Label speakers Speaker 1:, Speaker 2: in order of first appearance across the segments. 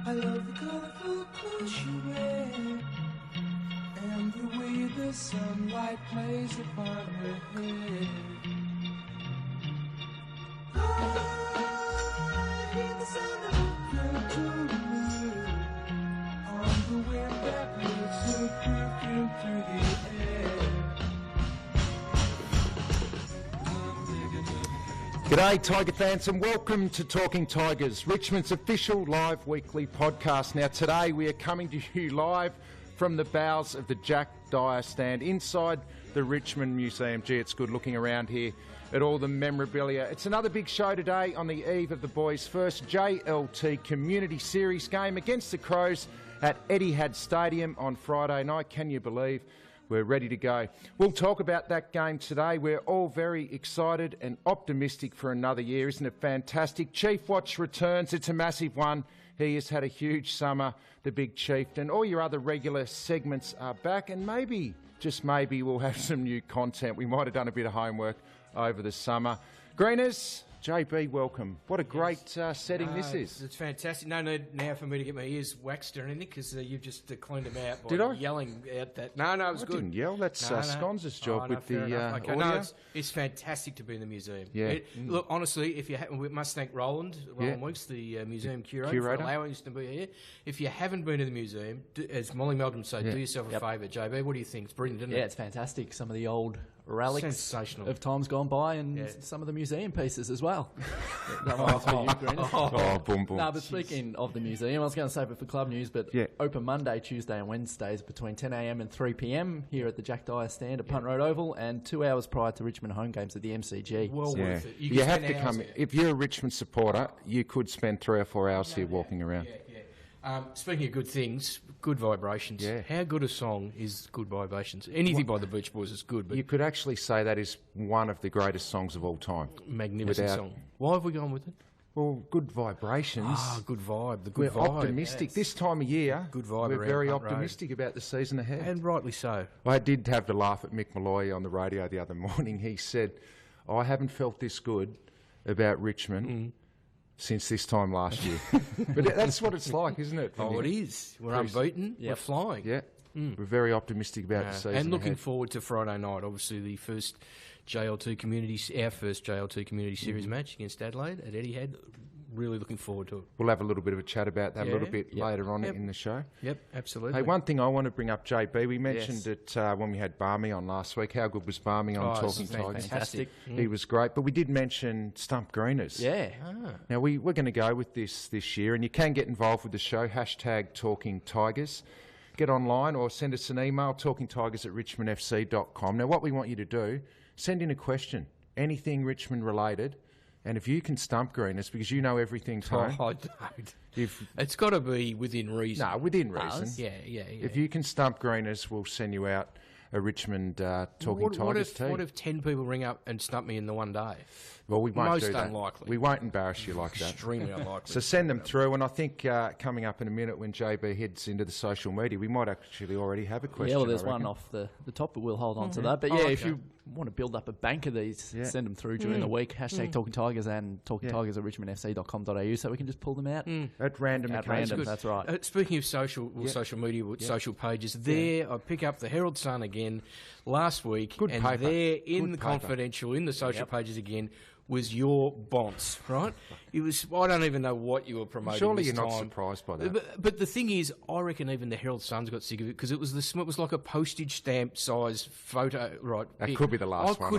Speaker 1: I love the colorful clothes you wear, and the way the sunlight plays upon her hair. I hear the sound of her tune on the wind that lifts her perfume through the air.
Speaker 2: G'day Tiger fans and welcome to Talking Tigers, Richmond's official live weekly podcast. Now today we are coming to you live from the bowels of the Jack Dyer stand inside the Richmond Museum. Gee, it's good looking around here at all the memorabilia. It's another big show today on the eve of the boys' first JLT Community Series game against the Crows at Etihad Stadium on Friday night. Can you believe we're ready to go? We'll talk about that game today. We're all very excited and optimistic for another year. Isn't it fantastic? Chief Watch returns. It's a massive one. He has had a huge summer, the Big Chief, and all your other regular segments are back, and maybe, just maybe, we'll have some new content. We might have done a bit of homework over the summer. Greeners, JB, welcome. What a great setting this is.
Speaker 3: It's fantastic. No need now for me to get my ears waxed or anything because you've just cleaned them out by
Speaker 2: Did I?
Speaker 3: yelling out that. No, it was
Speaker 2: I
Speaker 3: good.
Speaker 2: didn't yell. That's Sconz's job with the
Speaker 3: okay,
Speaker 2: audio.
Speaker 3: no, it's fantastic to be in the museum.
Speaker 2: Yeah.
Speaker 3: Look, honestly, if you we must thank Roland Weeks, the museum curator, for allowing us to be here. If you haven't been to the museum, as Molly Meldrum said, do yourself a favour. JB, what do you think? It's brilliant, isn't it?
Speaker 4: Yeah, it's fantastic. Some of the old relics
Speaker 3: Sensational.
Speaker 4: of times gone by and some of the museum pieces as well.
Speaker 2: Boom, boom.
Speaker 4: No, but speaking of the museum, I was going to save it for club news, but open Monday, Tuesday and Wednesdays between 10am and 3pm here at the Jack Dyer stand at Punt Road Oval, and 2 hours prior to Richmond home games at the MCG.
Speaker 3: Well worth it.
Speaker 2: You have to come. If you're a Richmond supporter, you could spend 3 or 4 hours here walking around.
Speaker 3: Speaking of good things, good vibrations.
Speaker 2: Yeah.
Speaker 3: How good a song is Good Vibrations? Anything by the Beach Boys is good, but
Speaker 2: You could actually say that is one of the greatest songs of all time.
Speaker 3: magnificent song. Why have we gone with it?
Speaker 2: Well, good vibrations.
Speaker 3: Good vibe. The
Speaker 2: We're
Speaker 3: good vibe.
Speaker 2: optimistic. This time of year,
Speaker 3: Good vibe
Speaker 2: we're
Speaker 3: around
Speaker 2: very
Speaker 3: Punt Road.
Speaker 2: optimistic about the season ahead.
Speaker 3: And rightly so.
Speaker 2: I did have to laugh at Mick Malloy on the radio the other morning. He said, I haven't felt this good about Richmond since this time last year. But that's what it's like, isn't it?
Speaker 3: Oh, it is. We're unbeaten. We're flying.
Speaker 2: Yeah. We're very optimistic about the season
Speaker 3: And looking
Speaker 2: ahead.
Speaker 3: forward to Friday night. Obviously, our first JLT Community Series match against Adelaide at Etihad. Really looking forward to it.
Speaker 2: We'll have a little bit of a chat about that a little bit later on in the show.
Speaker 3: Yep, absolutely.
Speaker 2: Hey, one thing I want to bring up, JB, we mentioned it when we had Barmy on last week. How good was Barmy on Talking Tigers?
Speaker 3: Fantastic.
Speaker 2: He was great, but we did mention Stump Greeners.
Speaker 4: Yeah.
Speaker 2: Now, we're going to go with this year, and you can get involved with the show, hashtag Talking Tigers. Get online or send us an email, talkingtigers@richmondfc.com. Now, what we want you to do, send in a question, anything Richmond related, and if you can stump Greeners, because you know everything, Tone.
Speaker 3: I don't. It's got to be within reason.
Speaker 2: No, within reason.
Speaker 3: Yeah.
Speaker 2: If you can stump Greeners, we'll send you out a Richmond Talking Tigers team.
Speaker 3: What if 10 people ring up and stump me in the one day?
Speaker 2: Well, we won't
Speaker 3: Most
Speaker 2: do that.
Speaker 3: unlikely.
Speaker 2: We won't embarrass you like that.
Speaker 3: Extremely unlikely.
Speaker 2: So send them through, and I think coming up in a minute when JB heads into the social media, we might actually already have a question.
Speaker 4: Yeah, well, there's
Speaker 2: I reckon.
Speaker 4: one off the top, but we'll hold on to that. But if you want to build up a bank of these, send them through during the week. Hashtag Talking Tigers and Talking Tigers at richmondfc.com.au, so we can just pull them out
Speaker 2: At random
Speaker 4: at
Speaker 2: occasions.
Speaker 4: random. That's right.
Speaker 3: Speaking of social media, social pages, there I pick up the Herald Sun again last week,
Speaker 2: Good
Speaker 3: and
Speaker 2: paper.
Speaker 3: there in
Speaker 2: Good
Speaker 3: the
Speaker 2: paper.
Speaker 3: confidential, in the social pages again, was your bonce, right? It was. I don't even know what you were promoting.
Speaker 2: Surely
Speaker 3: this
Speaker 2: you're not
Speaker 3: time.
Speaker 2: surprised by that.
Speaker 3: But the thing is, I reckon even the Herald Sun's got sick of it because it was like a postage stamp size photo, right?
Speaker 2: That could be the last one.
Speaker 3: I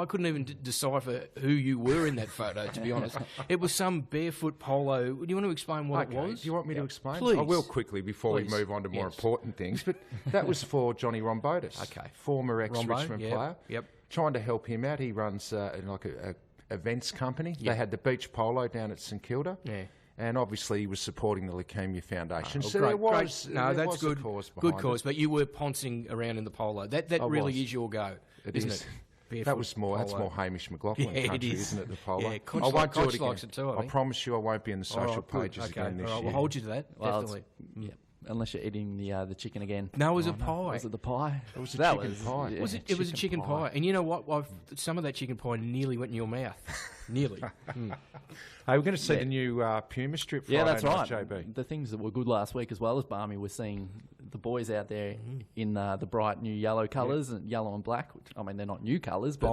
Speaker 3: couldn't even decipher who you were in that photo. To be honest, it was some barefoot polo. Do you want to explain what it was?
Speaker 2: Do you want me to explain?
Speaker 3: Please.
Speaker 2: I will quickly before we move on to more important things. But that was for Johnny Rombotis, former ex-Richmond player.
Speaker 3: Yep.
Speaker 2: Trying to help him out. He runs like a events company. They had the beach polo down at St Kilda.
Speaker 3: Yeah.
Speaker 2: And obviously he was supporting the Leukaemia Foundation. So
Speaker 3: great,
Speaker 2: there was,
Speaker 3: great. No,
Speaker 2: there
Speaker 3: that's
Speaker 2: was
Speaker 3: good.
Speaker 2: a cause
Speaker 3: Good
Speaker 2: behind
Speaker 3: cause.
Speaker 2: it.
Speaker 3: But you were poncing around in the polo. That really is your go, isn't it?
Speaker 2: That was more. That's more Hamish McLaughlin country,
Speaker 3: it is.
Speaker 2: isn't it? The polo.
Speaker 3: Yeah,
Speaker 2: I won't do it again.
Speaker 3: Likes it too, I
Speaker 2: I promise you, I won't be in the social pages again this year.
Speaker 3: We'll hold you to that. Definitely.
Speaker 4: unless you're eating the chicken again.
Speaker 3: No, it was a pie.
Speaker 4: Was it the pie?
Speaker 2: It was a chicken pie.
Speaker 4: Yeah.
Speaker 3: It was a chicken pie. And you know what? Some of that chicken pie nearly went in your mouth. Nearly.
Speaker 2: Hey, we're going to see the new Puma strip Friday
Speaker 4: that's
Speaker 2: night,
Speaker 4: right.
Speaker 2: JB.
Speaker 4: The things that were good last week as well as Barmy, we're seeing the boys out there in the bright new yellow colours, and yellow and black. Which, I mean, they're not new colours, but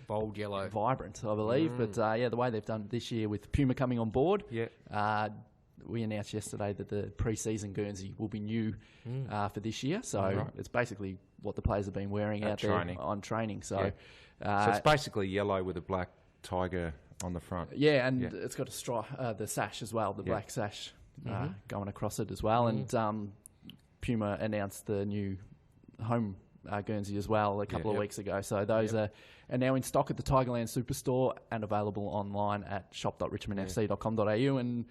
Speaker 3: bold yellow.
Speaker 4: Vibrant, I believe. But the way they've done it this year with Puma coming on board, we announced yesterday that the pre-season Guernsey will be new for this year. So it's basically what the players have been wearing out there on training. So,
Speaker 2: so it's basically yellow with a black tiger on the front.
Speaker 4: Yeah, and it's got a stripe, the sash as well, the black sash going across it as well. And Puma announced the new home Guernsey as well a couple of weeks ago. So those are now in stock at the Tigerland Superstore and available online at shop.richmondfc.com.au. And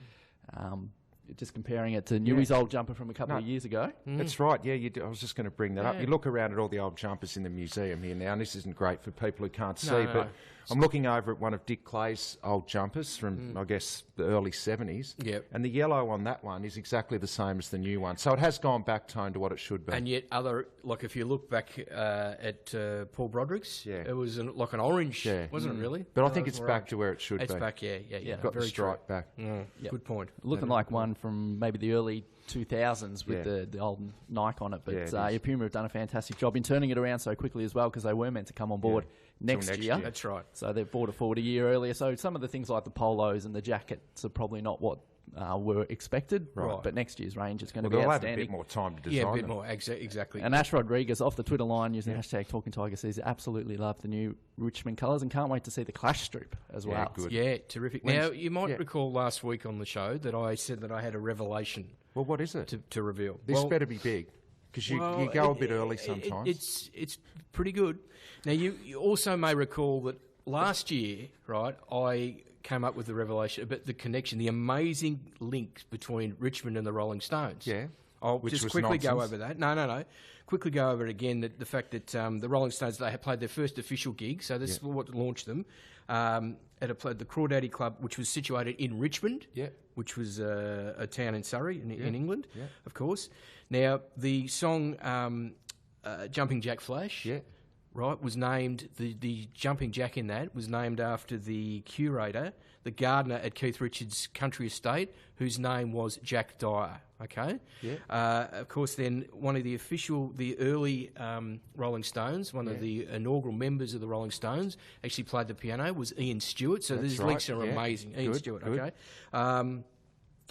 Speaker 4: just comparing it to Newey's old jumper from a couple of years ago.
Speaker 2: That's right, I was just going to bring that up. You look around at all the old jumpers in the museum here now, and this isn't great for people who can't see, but I'm looking over at one of Dick Clay's old jumpers from, I guess, the early 70s.
Speaker 3: Yep.
Speaker 2: And the yellow on that one is exactly the same as the new one. So it has gone back toned to what it should be.
Speaker 3: And yet if you look back at Paul Broderick's, it was like an orange, wasn't it really?
Speaker 2: But I think it's back to where it should be.
Speaker 3: It's back, yeah.
Speaker 2: Got the stripe back.
Speaker 3: Good point.
Speaker 4: Looking like one from maybe the early 2000s with the old Nike on it. But Puma have done a fantastic job in turning it around so quickly as well, because they were meant to come on board next year.
Speaker 3: That's right.
Speaker 4: So they've bought it forward a year earlier. So some of the things like the polos and the jackets are probably not what were expected.
Speaker 2: Right.
Speaker 4: But next year's range is going to
Speaker 2: be
Speaker 4: be
Speaker 2: outstanding.
Speaker 4: outstanding.
Speaker 2: Have a bit more time to design
Speaker 3: Yeah, a bit
Speaker 2: them.
Speaker 3: more, exactly.
Speaker 4: And Ash Rodriguez off the Twitter line using the hashtag Talking Tiger says absolutely love the new Richmond colours and can't wait to see the Clash strip as well.
Speaker 2: Good.
Speaker 3: Yeah, terrific. Now, you might recall last week on the show that I said that I had a revelation.
Speaker 2: Well, what is it?
Speaker 3: To reveal.
Speaker 2: This better be big, because you go a bit early sometimes.
Speaker 3: It's pretty good. Now, you also may recall that last year, right, I came up with the revelation about the connection, the amazing link between Richmond and the Rolling Stones.
Speaker 2: Yeah.
Speaker 3: I'll just quickly go over that. No. Quickly go over it again, the fact that the Rolling Stones, they had played their first official gig, so this is what launched them, at the Crawdaddy Club, which was situated in Richmond, which was a town in Surrey, in England, of course. Now, the song Jumping Jack Flash... Right, was named, the jumping jack in that was named after the curator, the gardener at Keith Richards' country estate, whose name was Jack Dyer, okay? Yeah. Of course, then one of the early Rolling Stones, one of the inaugural members of the Rolling Stones, actually played the piano, was Ian Stewart, so these links are amazing. Ian Stewart, okay?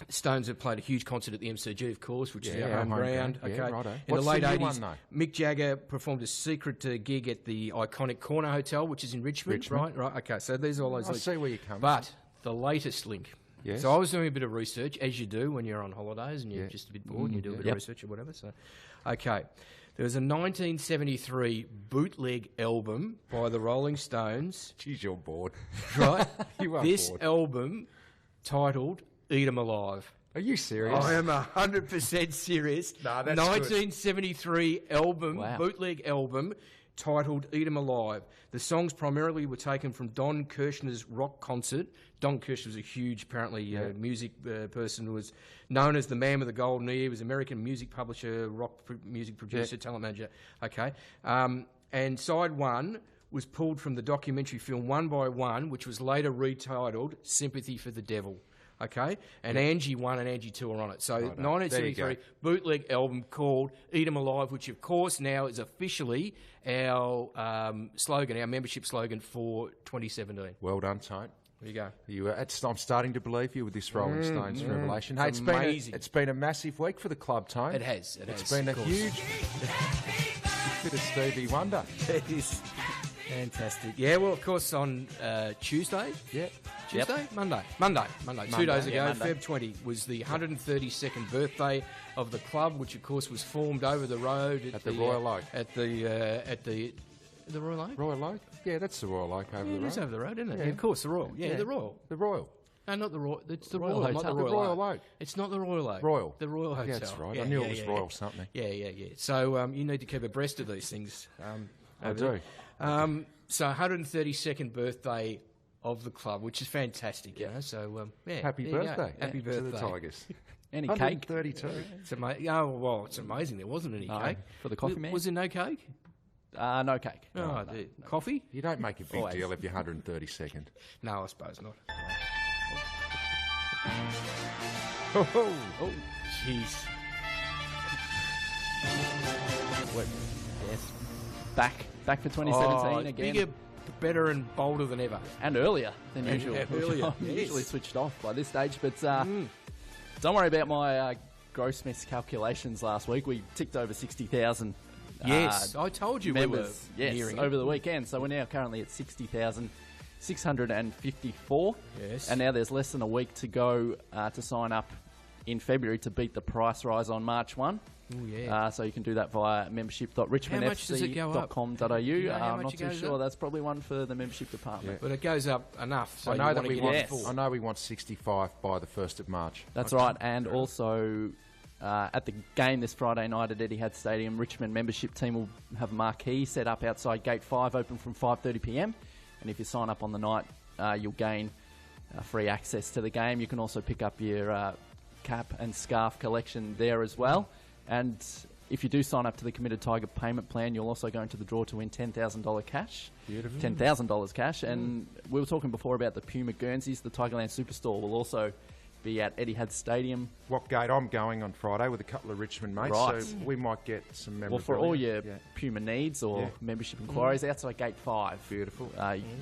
Speaker 3: Stones have played a huge concert at the MCG, of course, which is our home ground. Okay. In the late 80s, Mick Jagger performed a secret gig at the iconic Corner Hotel, which is in Richmond. Right. Okay, so these are all those links.
Speaker 2: I see where you come from.
Speaker 3: But the latest link. Yes. So I was doing a bit of research, as you do when you're on holidays and you're just a bit bored and you do a bit of research or whatever. So, okay. There was a 1973 bootleg album by the Rolling Stones.
Speaker 2: Geez, you're bored.
Speaker 3: Right?
Speaker 2: You are
Speaker 3: this
Speaker 2: bored.
Speaker 3: album titled Eat 'em Alive.
Speaker 2: Are you serious?
Speaker 3: I am 100% serious.
Speaker 2: No, that's
Speaker 3: 1973 album, bootleg album, titled Eat 'em Alive. The songs primarily were taken from Don Kirshner's rock concert. Don Kirshner was a huge, apparently, music person who was known as the man with the golden ear. He was an American music publisher, music producer, talent manager. Okay. And side one was pulled from the documentary film One by One, which was later retitled Sympathy for the Devil. Okay, and Angie 1 and Angie 2 are on it. So 1973 bootleg album called Eat 'em Alive, which of course now is officially our slogan, our membership slogan for 2017.
Speaker 2: Well done, Tone.
Speaker 3: There you go.
Speaker 2: I'm starting to believe you with this Rolling Stones revelation. Hey, it's been a massive week for the club, Tone.
Speaker 3: It has.
Speaker 2: It's been a huge bit of Stevie Wonder.
Speaker 3: It is. Fantastic. Yeah, well, of course, on Tuesday.
Speaker 2: Yeah.
Speaker 3: Tuesday? Monday. 2 days ago, Feb 20, was the 132nd birthday of the club, which, of course, was formed over the road at the
Speaker 2: Royal Oak.
Speaker 3: At the Royal Oak?
Speaker 2: Royal Oak? Yeah, that's the Royal Oak over the road.
Speaker 3: It is over the road, isn't it? Yeah, of course, the Royal. Yeah, the Royal.
Speaker 2: The Royal.
Speaker 3: No, not the Royal. It's the
Speaker 4: Royal
Speaker 3: Royal,
Speaker 4: Hotel.
Speaker 3: not the Royal
Speaker 2: Oak.
Speaker 3: It's not the Royal Oak.
Speaker 2: Royal.
Speaker 3: The Royal Hotel.
Speaker 2: Yeah, that's right. I knew it was Royal something.
Speaker 3: Yeah. So you need to keep abreast of these things.
Speaker 2: I do.
Speaker 3: So 132nd birthday of the club, which is fantastic, you know. So
Speaker 2: happy birthday.
Speaker 3: Happy birthday
Speaker 2: to the Tigers.
Speaker 4: Any cake?
Speaker 2: 132.
Speaker 3: It's amazing. Oh, well, it's amazing there wasn't any
Speaker 4: No,
Speaker 3: cake.
Speaker 4: for the coffee man?
Speaker 3: Was there no cake?
Speaker 4: No cake.
Speaker 3: Oh, coffee?
Speaker 2: You don't make a big
Speaker 4: Always.
Speaker 2: deal if you're 132nd.
Speaker 3: No, I suppose not.
Speaker 2: Oh,
Speaker 3: Jeez.
Speaker 4: Yes. Back for 2017 again.
Speaker 3: Bigger, better and bolder than ever.
Speaker 4: And earlier than usual.
Speaker 3: Yeah, earlier,
Speaker 4: I'm
Speaker 3: yes.
Speaker 4: usually switched off by this stage. But don't worry about my gross miss calculations last week. We ticked over 60,000
Speaker 3: Yes, I told you
Speaker 4: members
Speaker 3: we were nearing
Speaker 4: over
Speaker 3: it.
Speaker 4: the weekend. So we're now currently at 60,654.
Speaker 3: Yes.
Speaker 4: And now there's less than a week to go to sign up in February to beat the price rise on March 1.
Speaker 3: Oh, yeah.
Speaker 4: So you can do that via membership.richmondfc.com.au.
Speaker 3: know how
Speaker 4: I'm
Speaker 3: much
Speaker 4: not
Speaker 3: it
Speaker 4: too
Speaker 3: goes
Speaker 4: sure.
Speaker 3: up?
Speaker 4: That's probably one for the membership department.
Speaker 3: But it goes up enough, so
Speaker 2: I
Speaker 3: you
Speaker 2: know
Speaker 3: want
Speaker 2: that
Speaker 3: to
Speaker 2: we
Speaker 3: get
Speaker 2: want.
Speaker 3: it full.
Speaker 2: I know we want 65 by the 1st of March.
Speaker 4: That's right. And also at the game this Friday night at Etihad Stadium, Richmond membership team will have a marquee set up outside Gate 5, open from 5:30 p.m. And if you sign up on the night, you'll gain free access to the game. You can also pick up your cap and scarf collection there as well. And if you do sign up to the Committed Tiger payment plan, you'll also go into the draw to win $10,000 cash.
Speaker 2: Beautiful.
Speaker 4: $10,000 cash. And we were talking before about the Puma Guernseys. The Tigerland Superstore will also be at Etihad Stadium.
Speaker 2: What gate? I'm going on Friday with a couple of Richmond mates,
Speaker 4: Right.
Speaker 2: so we might get some memorabilia.
Speaker 4: Well, for all your
Speaker 2: Yeah.
Speaker 4: Puma needs or
Speaker 2: Yeah.
Speaker 4: membership inquiries, outside Gate 5.
Speaker 2: Beautiful.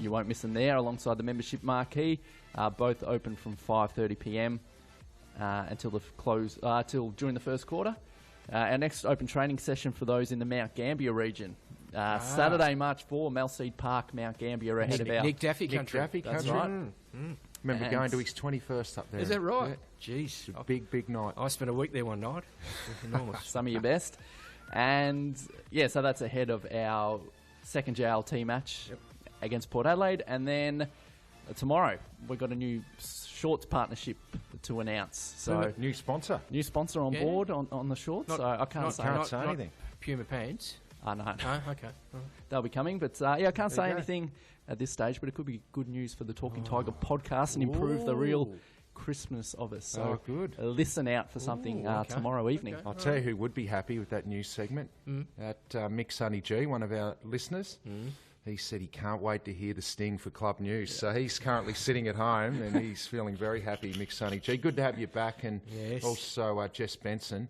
Speaker 4: You won't miss them there alongside the membership marquee. Both open from 5:30 p.m. Until the close, till during the first quarter. Our next open training session for those in the Mount Gambier region. Saturday, March 4, Melseed Park, Mount Gambier, ahead of our...
Speaker 3: Nick Daffy
Speaker 2: Nick
Speaker 3: country.
Speaker 2: Daffy
Speaker 4: That's
Speaker 2: country.
Speaker 4: right.
Speaker 2: Remember
Speaker 4: And-
Speaker 2: going to his 21st up there.
Speaker 3: Is that right?
Speaker 2: Yeah.
Speaker 3: Jeez.
Speaker 2: It's a big night.
Speaker 3: I spent a week there one night. Enormous.
Speaker 4: Some of your best. And, yeah, so that's ahead of our second JLT match against Port Adelaide. And then tomorrow, we've got a new shorts partnership to announce. So,
Speaker 2: New sponsor.
Speaker 4: new sponsor on
Speaker 3: Yeah.
Speaker 4: board on the shorts.
Speaker 3: Not-
Speaker 4: so I can't say
Speaker 2: anything.
Speaker 3: Puma pants.
Speaker 4: I know.
Speaker 3: Oh, okay.
Speaker 4: They'll be coming. But, yeah, I can't say
Speaker 2: you go.
Speaker 4: anything at this stage, but it could be good news for the Talking Tiger podcast and improve the real Christmas of us. So
Speaker 2: good.
Speaker 4: listen out for something
Speaker 3: okay.
Speaker 4: tomorrow evening.
Speaker 2: I'll tell you who would be happy with that news segment. That Mick Sonny G, one of our listeners. He said he can't wait to hear the sting for club news. So he's currently sitting at home and he's feeling very happy, Mick Sonny G. Good to have you back. And
Speaker 3: Yes.
Speaker 2: also Jess Benson.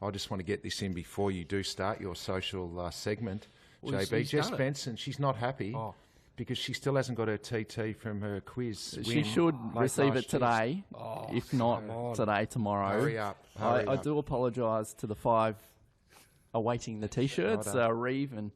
Speaker 2: I just want to get this in before you do start your social segment.
Speaker 3: Well,
Speaker 2: JB,
Speaker 3: he's
Speaker 2: Jess
Speaker 3: done it.
Speaker 2: Benson, she's not happy
Speaker 3: Oh.
Speaker 2: because she still hasn't got her TT from her quiz.
Speaker 4: She
Speaker 2: win
Speaker 4: should
Speaker 2: late
Speaker 4: receive
Speaker 2: last
Speaker 4: it today, if not
Speaker 3: come on.
Speaker 4: today, tomorrow.
Speaker 2: Hurry up, hurry
Speaker 4: I
Speaker 2: up.
Speaker 4: do apologise to the 5 awaiting the T-shirts,
Speaker 2: Well done.
Speaker 4: Reeve and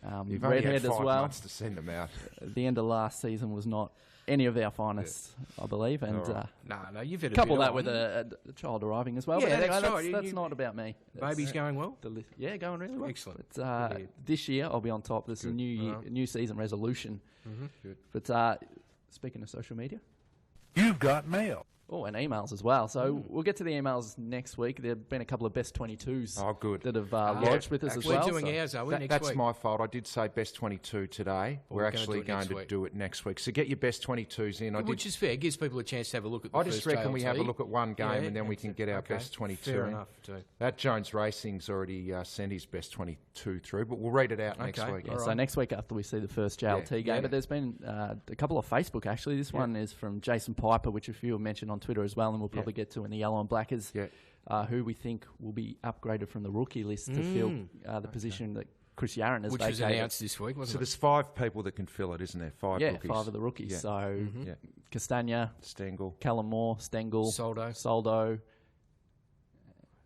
Speaker 2: You've only
Speaker 4: Redhead
Speaker 2: had
Speaker 4: as
Speaker 2: 5
Speaker 4: well.
Speaker 2: months to send them out.
Speaker 4: The end of last season was not any of our finest, I believe, and
Speaker 2: All right.
Speaker 3: No, you've had a
Speaker 4: couple
Speaker 3: bit
Speaker 4: that
Speaker 3: on.
Speaker 4: with a child arriving as well.
Speaker 3: Yeah,
Speaker 4: but anyway,
Speaker 3: that's right.
Speaker 4: that's
Speaker 3: You-
Speaker 4: not about me. That's
Speaker 3: Baby's going well?
Speaker 4: yeah, going really well.
Speaker 3: Excellent.
Speaker 4: But,
Speaker 3: Good to hear.
Speaker 4: this year I'll be on top. This is a new year, new season resolution.
Speaker 2: Good.
Speaker 4: But speaking of social media.
Speaker 5: You've got mail.
Speaker 4: Oh, and emails as well. So we'll get to the emails next week. There have been a couple of best 22s
Speaker 2: Oh, good.
Speaker 4: that have lodged with us as well.
Speaker 3: We're doing
Speaker 4: so-
Speaker 3: ours, are we, next
Speaker 2: That's
Speaker 3: week?
Speaker 2: my fault. I did say best 22 today. We're
Speaker 3: we're
Speaker 2: actually
Speaker 3: gonna
Speaker 2: going
Speaker 3: do it
Speaker 2: to
Speaker 3: next
Speaker 2: do it next week. So get your best 22s in.
Speaker 3: Which is fair. It gives people a chance to have a look at the
Speaker 2: I just
Speaker 3: first
Speaker 2: reckon we
Speaker 3: JLT.
Speaker 2: have a look at one game
Speaker 3: Yeah,
Speaker 2: and then we
Speaker 3: that's
Speaker 2: can
Speaker 3: it.
Speaker 2: get our
Speaker 3: Okay,
Speaker 2: best 22
Speaker 3: fair
Speaker 2: in.
Speaker 3: enough, too.
Speaker 2: That Jones Racing's already sent his best 22 through, but we'll read it out next
Speaker 3: Okay.
Speaker 2: week.
Speaker 4: Yeah,
Speaker 3: All
Speaker 4: so
Speaker 3: right.
Speaker 4: next week after we see the first JLT
Speaker 2: Yeah,
Speaker 4: game,
Speaker 2: yeah.
Speaker 4: but there's been a couple of Facebook actually. This one is from Jason Piper, which a few have mentioned on Twitter as well, and we'll probably get to in the Yellow and Blackers, who we think will be upgraded from the rookie list to fill the position that Chris Yarron has
Speaker 3: Which was
Speaker 4: vacated.
Speaker 3: announced this week,
Speaker 2: So
Speaker 3: wasn't it?
Speaker 2: there's 5 people that can fill it, isn't there? 5
Speaker 4: Yeah,
Speaker 2: rookies.
Speaker 4: 5 of the rookies.
Speaker 2: Yeah.
Speaker 4: So
Speaker 2: Yeah.
Speaker 4: Castagna,
Speaker 2: Stengel.
Speaker 4: Callum Moore, Stengel,
Speaker 3: Soldo.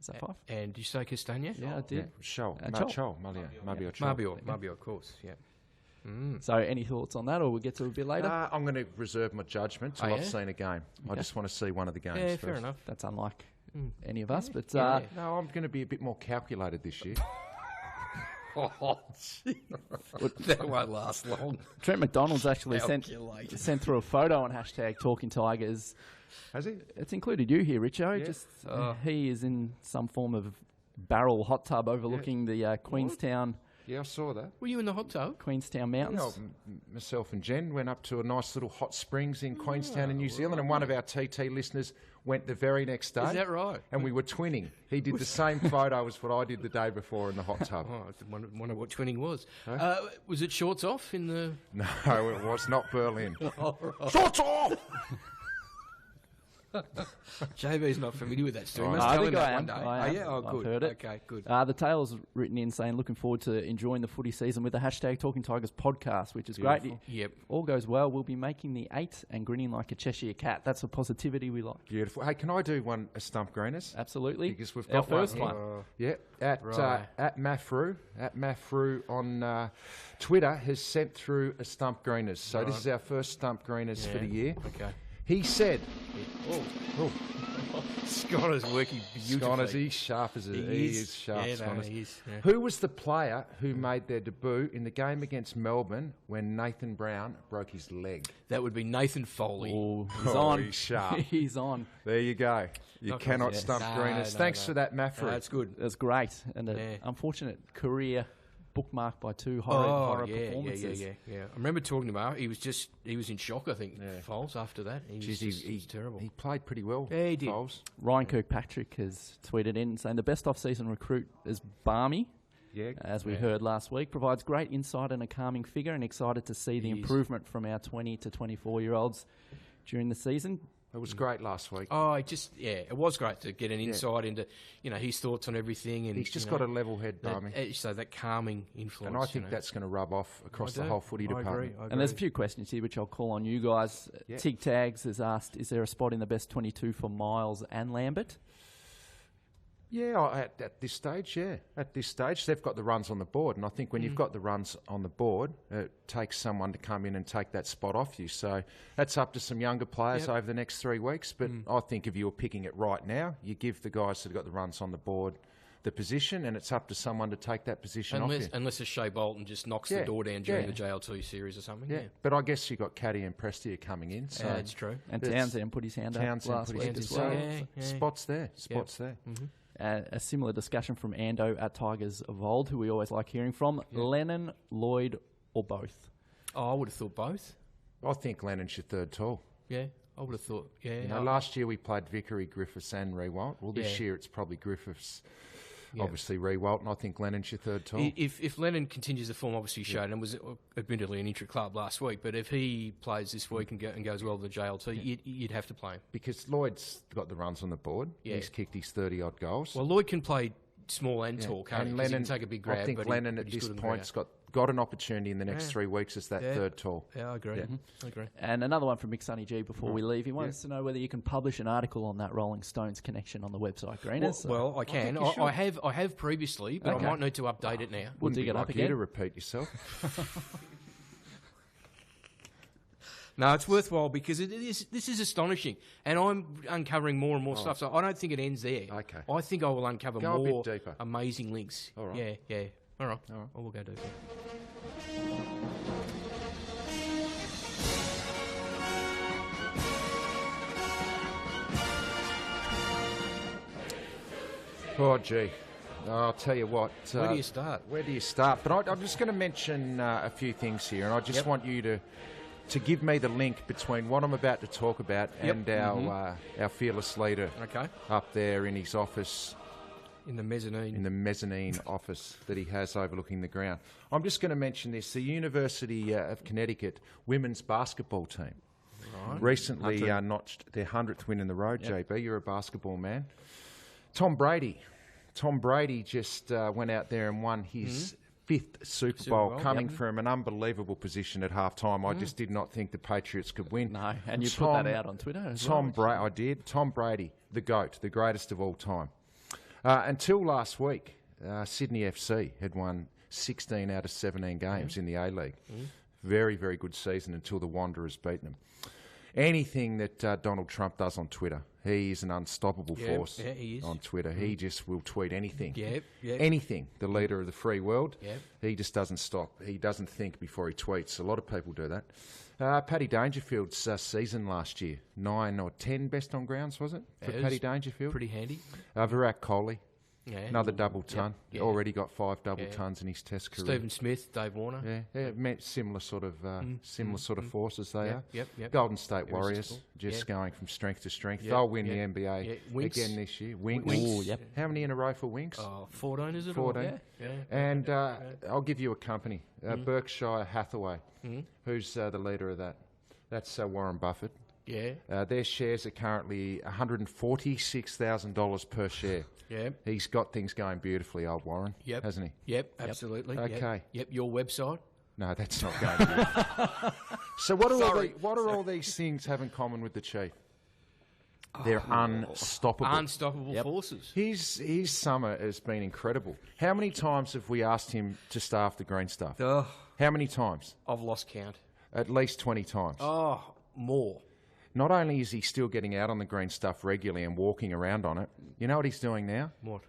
Speaker 4: Is that 5?
Speaker 3: And did you say Castagna?
Speaker 4: Yeah, I
Speaker 2: Yeah.
Speaker 4: did.
Speaker 2: Chol.
Speaker 4: Chol.
Speaker 2: Chol. Maybe or Chol.
Speaker 3: Mabio, of course, yeah.
Speaker 4: So any thoughts on that, or we'll get to it a bit later?
Speaker 2: I'm going to reserve my judgment till
Speaker 3: Oh,
Speaker 2: I've
Speaker 3: yeah?
Speaker 2: seen a game. I just want to see one of the games
Speaker 3: Yeah,
Speaker 2: first.
Speaker 3: fair enough.
Speaker 4: That's unlike any of us, but
Speaker 3: Yeah.
Speaker 2: No, I'm going to be a bit more calculated this year.
Speaker 3: That won't last long.
Speaker 4: Trent McDonald's actually
Speaker 3: Calculated.
Speaker 4: sent through a photo on hashtag Talking Tigers.
Speaker 2: Has he?
Speaker 4: It's included you here, Richo.
Speaker 2: Yeah.
Speaker 4: Just he is in some form of barrel hot tub overlooking the Queenstown
Speaker 2: Yeah, I saw that.
Speaker 3: Were you in the hot tub?
Speaker 4: Queenstown Mountains.
Speaker 2: Myself and Jen went up to a nice little hot springs in Queenstown in New Zealand, and one of our TT listeners went the very next day.
Speaker 3: Is that right?
Speaker 2: And we were twinning. He did the same photo as what I did the day before in the hot tub.
Speaker 3: Oh, I wonder what twinning was. Was it shorts off in the...
Speaker 2: No, it was not Berlin. Shorts off!
Speaker 3: JB's not familiar with that story.
Speaker 2: Oh,
Speaker 3: Must
Speaker 4: I
Speaker 3: tell
Speaker 4: think
Speaker 3: him that
Speaker 4: I
Speaker 3: one
Speaker 4: am.
Speaker 3: day.
Speaker 4: I am.
Speaker 3: Yeah? Oh,
Speaker 4: I've
Speaker 3: good.
Speaker 4: heard it.
Speaker 3: Okay, good.
Speaker 4: The Tail's written in saying, looking forward to enjoying the footy season with the hashtag Talking Tigers podcast, which is great.
Speaker 3: Yep.
Speaker 4: All goes well. We'll be making the 8 and grinning like a Cheshire cat. That's a positivity we like.
Speaker 2: Beautiful. Hey, can I do a stump greeners?
Speaker 4: Absolutely.
Speaker 2: Because we've
Speaker 4: our
Speaker 2: got
Speaker 4: first
Speaker 2: one.
Speaker 4: one.
Speaker 2: Yeah, at Mafru on Twitter has sent through a stump greeners. So this is our first stump greeners for the year.
Speaker 3: Okay.
Speaker 2: He said,
Speaker 3: Sconner's working beautifully.
Speaker 2: Sconner's, he's sharp as he is sharp.
Speaker 3: Yeah, no,
Speaker 2: Sconner's.
Speaker 3: he is. Yeah.
Speaker 2: Who was the player who made their debut in the game against Melbourne when Nathan Brown broke his leg?
Speaker 3: That would be Nathan Foley.
Speaker 4: Oh, he's on.
Speaker 2: He's sharp.
Speaker 4: He's on.
Speaker 2: There you go. You
Speaker 3: Not
Speaker 2: cannot
Speaker 3: yes.
Speaker 2: stump
Speaker 3: No,
Speaker 2: greeners.
Speaker 3: no,
Speaker 2: Thanks
Speaker 3: no.
Speaker 2: for that, Mafru.
Speaker 3: That's good.
Speaker 4: That's great. And an
Speaker 3: Yeah.
Speaker 4: unfortunate career bookmarked by two horror
Speaker 3: yeah,
Speaker 4: performances.
Speaker 3: Yeah. I remember talking to him. He was in shock, I think, Foles, after that. He was terrible.
Speaker 2: He played pretty well.
Speaker 3: Yeah, he did.
Speaker 2: Foles.
Speaker 4: Ryan Kirkpatrick has tweeted in saying the best off-season recruit is Barmy,
Speaker 2: Yeah.
Speaker 4: as we heard last week. Provides great insight and a calming figure, and excited to see the improvement from our 20 to 24-year-olds during the season.
Speaker 2: It was great last week.
Speaker 3: Oh, it was great to get an insight into, his thoughts on everything. And
Speaker 2: He's just got a level head, Barmy.
Speaker 3: So that calming influence.
Speaker 2: And I think that's going to rub off across the whole footy department.
Speaker 3: I agree.
Speaker 4: And there's a few questions here which I'll call on you guys.
Speaker 2: Yeah.
Speaker 4: Tig Tags has asked, is there a spot in the best 22 for Miles and Lambert?
Speaker 2: Yeah, at this stage, yeah. At this stage, they've got the runs on the board. And I think when you've got the runs on the board, it takes someone to come in and take that spot off you. So that's up to some younger players over the next 3 weeks. But I think if you were picking it right now, you give the guys that have got the runs on the board the position, and it's up to someone to take that position off you.
Speaker 3: Unless it's Shea Bolton just knocks the door down during the JLT series or something. Yeah,
Speaker 2: But I guess you got Caddy and Prestia coming in. So
Speaker 3: that's true.
Speaker 4: And Townsend put his hand up last
Speaker 2: put his
Speaker 4: week
Speaker 2: hand
Speaker 4: as
Speaker 2: up.
Speaker 4: well.
Speaker 3: Yeah.
Speaker 2: Spots there.
Speaker 3: Mm-hmm.
Speaker 4: A similar discussion from Ando at Tigers of Old, who we always like hearing from. Lennon, Lloyd, or both?
Speaker 3: Oh, I would have thought both.
Speaker 2: I think Lennon's your third tall.
Speaker 3: Yeah, I would have thought. Yeah.
Speaker 2: You know, last year we played Vickery, Griffiths and Rewalt. Well, this year it's probably Griffiths, obviously Rewalt, and I think Lennon's your third tall.
Speaker 3: If Lennon continues the form obviously showed, and was admittedly an intra club last week, but if he plays this week and goes well with the JLT, you'd have to play him.
Speaker 2: Because Lloyd's got the runs on the board.
Speaker 3: Yeah.
Speaker 2: He's kicked his 30-odd goals.
Speaker 3: Well, Lloyd can play small and tall, can't he?
Speaker 2: And
Speaker 3: 'Cause he
Speaker 2: Lennon,
Speaker 3: can take a big grab.
Speaker 2: I think
Speaker 3: but
Speaker 2: Lennon
Speaker 3: but
Speaker 2: at
Speaker 3: he's
Speaker 2: this
Speaker 3: good on the
Speaker 2: point's
Speaker 3: ground.
Speaker 2: got an opportunity in the next 3 weeks as that third tall.
Speaker 3: Yeah, I agree. I agree.
Speaker 4: And another one from Mick Sunny G before we leave. He wants to know whether you can publish an article on that Rolling Stones connection on the website, Greeners.
Speaker 3: Well, I can.
Speaker 2: think you
Speaker 3: I have previously, but
Speaker 4: Okay.
Speaker 3: I might need to update it now.
Speaker 4: We'll dig
Speaker 2: Wouldn't
Speaker 4: it
Speaker 2: be
Speaker 4: up
Speaker 2: like you
Speaker 4: again.
Speaker 2: to repeat yourself.
Speaker 3: No, it's worthwhile because this is astonishing, and I'm uncovering more and more stuff. So I don't think it ends there.
Speaker 2: Okay.
Speaker 3: I think I will uncover
Speaker 2: Go a bit
Speaker 3: more
Speaker 2: deeper.
Speaker 3: amazing links.
Speaker 2: All right.
Speaker 3: Yeah. All right. I will go do that.
Speaker 2: Oh, gee. I'll tell you what.
Speaker 3: Where do you start?
Speaker 2: Where do you start? But I'm just going to mention a few things here, and I just want you to give me the link between what I'm about to talk about and our fearless leader
Speaker 3: Okay.
Speaker 2: up there in his office,
Speaker 3: In the mezzanine.
Speaker 2: in the mezzanine office that he has overlooking the ground. I'm just going to mention this. The University of Connecticut women's basketball team recently notched their 100th win in the road, JB. You're a basketball man. Tom Brady just went out there and won his fifth Super Bowl, coming from an unbelievable position at halftime. I just did not think the Patriots could win.
Speaker 4: No, and you put that out on Twitter as well.
Speaker 2: I did. Tom Brady, the GOAT, the greatest of all time. Until last week, Sydney FC had won 16 out of 17 games in the A-League. Very, very good season until the Wanderers beat them. Anything that Donald Trump does on Twitter, he is an unstoppable force
Speaker 3: he is.
Speaker 2: on Twitter. He just will tweet anything.
Speaker 3: Yep.
Speaker 2: Anything. The leader of the free world.
Speaker 3: Yep.
Speaker 2: He just doesn't stop. He doesn't think before he tweets. A lot of people do that. Paddy Dangerfield's season last year, 9 or 10 best on grounds, was it? For
Speaker 3: It
Speaker 2: Paddy
Speaker 3: was
Speaker 2: Dangerfield.
Speaker 3: Pretty handy.
Speaker 2: Virat Kohli,
Speaker 3: Yeah.
Speaker 2: Another double ton.
Speaker 3: Yeah.
Speaker 2: Already got 5 double tons in his Test career.
Speaker 3: Stephen Smith, Dave Warner.
Speaker 2: Yeah, meant similar sort of forces they are.
Speaker 3: Yep.
Speaker 2: Golden State Warriors,
Speaker 3: Irresistible.
Speaker 2: just going from strength to strength.
Speaker 3: Yep,
Speaker 2: They'll win
Speaker 3: yep.
Speaker 2: the NBA
Speaker 3: Yeah. Winks.
Speaker 2: again this year. Winks.
Speaker 3: Ooh,
Speaker 4: yep.
Speaker 2: How many in a row for Winks?
Speaker 3: 14, is it?
Speaker 2: 14.
Speaker 3: Yeah.
Speaker 2: And I'll give you a company, Berkshire Hathaway, who's the leader of that. That's Warren Buffett.
Speaker 3: Yeah.
Speaker 2: Their shares are currently $146,000 per share.
Speaker 3: Yep.
Speaker 2: He's got things going beautifully, old Warren, hasn't he?
Speaker 3: Yep, absolutely.
Speaker 2: Okay.
Speaker 3: Yep, your website.
Speaker 2: No, that's not going good. So what do all these things have in common with the Chief? They're unstoppable.
Speaker 3: Unstoppable forces.
Speaker 2: His summer has been incredible. How many times have we asked him to staff the green stuff?
Speaker 3: Oh,
Speaker 2: How many times?
Speaker 3: I've lost count.
Speaker 2: At least 20 times.
Speaker 3: Oh, more.
Speaker 2: Not only is he still getting out on the green stuff regularly and walking around on it, you know what he's doing now?
Speaker 3: What?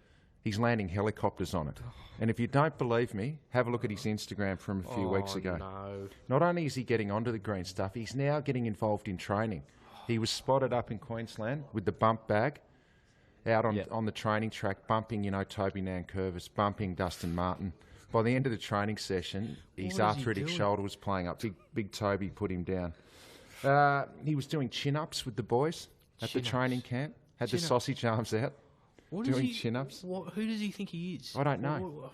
Speaker 2: He's landing helicopters on it. And if you don't believe me, have a look at his Instagram from a few weeks ago.
Speaker 3: No.
Speaker 2: Not only is he getting onto the green stuff, he's now getting involved in training. He was spotted up in Queensland with the bump bag out on the training track, bumping, Toby Nankervis, bumping Dustin Martin. By the end of the training session, his arthritic shoulder was playing up. Big Toby put him down. He was doing chin-ups with the boys at the training camp. Had the sausage arms out, doing chin-ups.
Speaker 3: Who does he think he is?
Speaker 2: I don't know.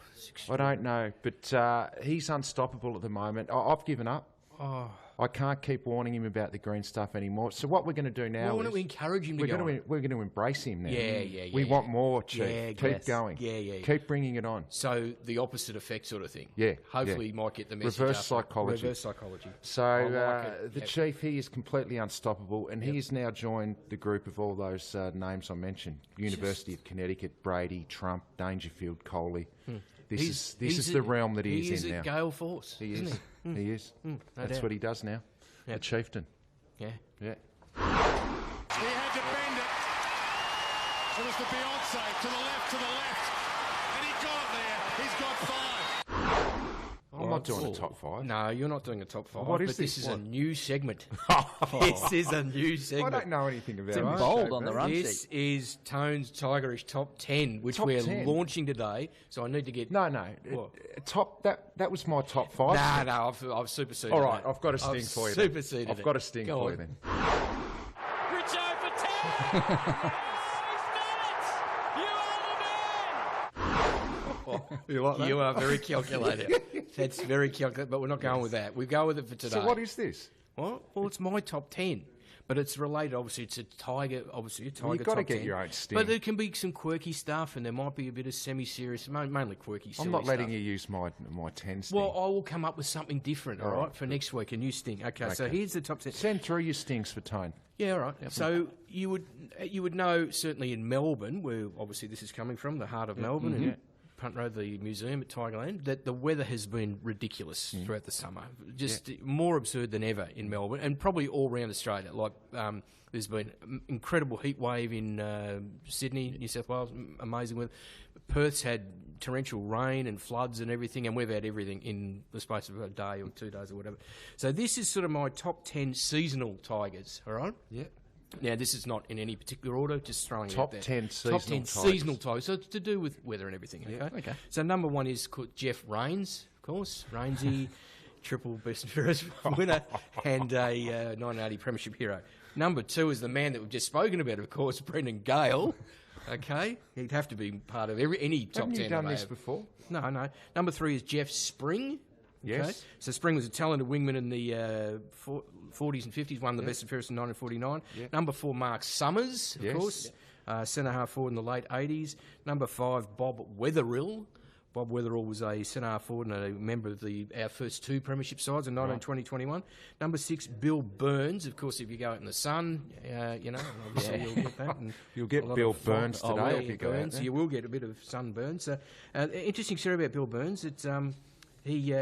Speaker 2: I don't know. But he's unstoppable at the moment. I've given up.
Speaker 3: Oh.
Speaker 2: I can't keep warning him about the green stuff anymore. So what we're going to do now
Speaker 3: Why don't we encourage him to
Speaker 2: we're
Speaker 3: go
Speaker 2: going to embrace him now.
Speaker 3: Yeah.
Speaker 2: We want more, Chief.
Speaker 3: Yeah,
Speaker 2: Keep going.
Speaker 3: Yeah.
Speaker 2: Keep bringing it on.
Speaker 3: So the opposite effect sort of thing.
Speaker 2: Yeah.
Speaker 3: Hopefully you might get the message.
Speaker 2: Reverse psychology.
Speaker 3: Reverse psychology.
Speaker 2: So
Speaker 3: I like it.
Speaker 2: the Chief, he is completely unstoppable, and he has now joined the group of all those names I mentioned. University of Connecticut, Brady, Trump, Dangerfield, Coley. This is the realm that he is in now.
Speaker 3: He is a gale force, isn't he?
Speaker 2: He is.
Speaker 3: No
Speaker 2: That's
Speaker 3: doubt.
Speaker 2: what he does now.
Speaker 3: Yep.
Speaker 2: A chieftain.
Speaker 3: Yeah.
Speaker 2: Yeah.
Speaker 6: He had to bend it. It was the Beyonce to the left, and he got it there. He's got 5.
Speaker 2: I'm not doing a top 5.
Speaker 3: No, you're not doing a top 5.
Speaker 2: What is
Speaker 3: but this
Speaker 2: this?
Speaker 3: is a
Speaker 2: What?
Speaker 3: new segment. This is a new
Speaker 2: I
Speaker 3: segment.
Speaker 2: don't know anything about
Speaker 4: It's in
Speaker 2: it.
Speaker 4: bold on the run
Speaker 3: This
Speaker 4: sheet.
Speaker 3: is Tone's Tigerish Top 10, which
Speaker 2: Top
Speaker 3: we're
Speaker 2: 10?
Speaker 3: launching today. So I need to get...
Speaker 2: No.
Speaker 3: What?
Speaker 2: Top. That was my top 5.
Speaker 3: No, I've superseded
Speaker 2: All right,
Speaker 3: that.
Speaker 2: I've got a sting for you. then.
Speaker 3: Superseded
Speaker 2: I've
Speaker 3: it.
Speaker 2: got a sting
Speaker 3: Go
Speaker 2: for
Speaker 3: on.
Speaker 2: you then.
Speaker 6: Richo for 10.
Speaker 2: You like that?
Speaker 3: You are very calculated. That's very calculated, but we're not going with that. We go with it for today.
Speaker 2: So what is this?
Speaker 3: Well, it's my top 10. But it's related, obviously, it's a Tiger, obviously, a Tiger
Speaker 2: Well, you've got to
Speaker 3: top
Speaker 2: get
Speaker 3: 10.
Speaker 2: your own sting.
Speaker 3: But there can be some quirky stuff, and there might be a bit of semi-serious, mainly quirky, silly
Speaker 2: I'm not letting
Speaker 3: stuff.
Speaker 2: you use my 10 sting.
Speaker 3: Well, I will come up with something different, all right, for next week, a new sting. Okay, so here's the top 10.
Speaker 2: Send through your stings for Tone.
Speaker 3: Yeah, all right. So you would know, certainly in Melbourne, where obviously this is coming from, the heart of Melbourne, and Punt Road, the museum at Tigerland, that the weather has been ridiculous throughout the summer. Just more absurd than ever in Melbourne, and probably all around Australia. Like, there's been incredible heat wave in Sydney, New South Wales, amazing weather. Perth's had torrential rain and floods and everything, and we've had everything in the space of a day or 2 days or whatever. So this is sort of my top 10 seasonal Tigers, all right?
Speaker 2: Yeah.
Speaker 3: Now, this is not in any particular order, just throwing it out
Speaker 2: Top
Speaker 3: there.
Speaker 2: 10
Speaker 3: Top 10
Speaker 2: seasonal Tigers.
Speaker 3: seasonal Tigers. So it's to do with weather and everything, okay?
Speaker 4: Okay.
Speaker 3: So number 1 is called Jeff Rains, of course. Rainsy, triple best and fairest winner, and a 1980 premiership hero. Number 2 is the man that we've just spoken about, of course, Brendan Gale. Okay? He'd have to be part of any top
Speaker 2: Haven't
Speaker 3: 10.
Speaker 2: you done
Speaker 3: that they
Speaker 2: this
Speaker 3: have.
Speaker 2: before?
Speaker 3: No. Number 3 is Jeff Spring. Okay?
Speaker 2: Yes.
Speaker 3: So Spring was a talented wingman in the 40s and 50s, won the best and fairest in 1949. Number 4, Mark Summers, of course. Centre-half forward in the late 80s. Number 5, Bob Weatherill. Bob Weatherill was a centre-half forward and a member of our first 2 premiership sides in 1920-21. Number 6, Bill Burns. Of course, if you go out in the sun, obviously you'll get that. And
Speaker 2: You'll get
Speaker 3: a lot
Speaker 2: Bill
Speaker 3: of fun.
Speaker 2: Burns today if you go out
Speaker 3: Burns.
Speaker 2: there.
Speaker 3: You will get a bit of sunburn. So, interesting story about Bill Burns. It's he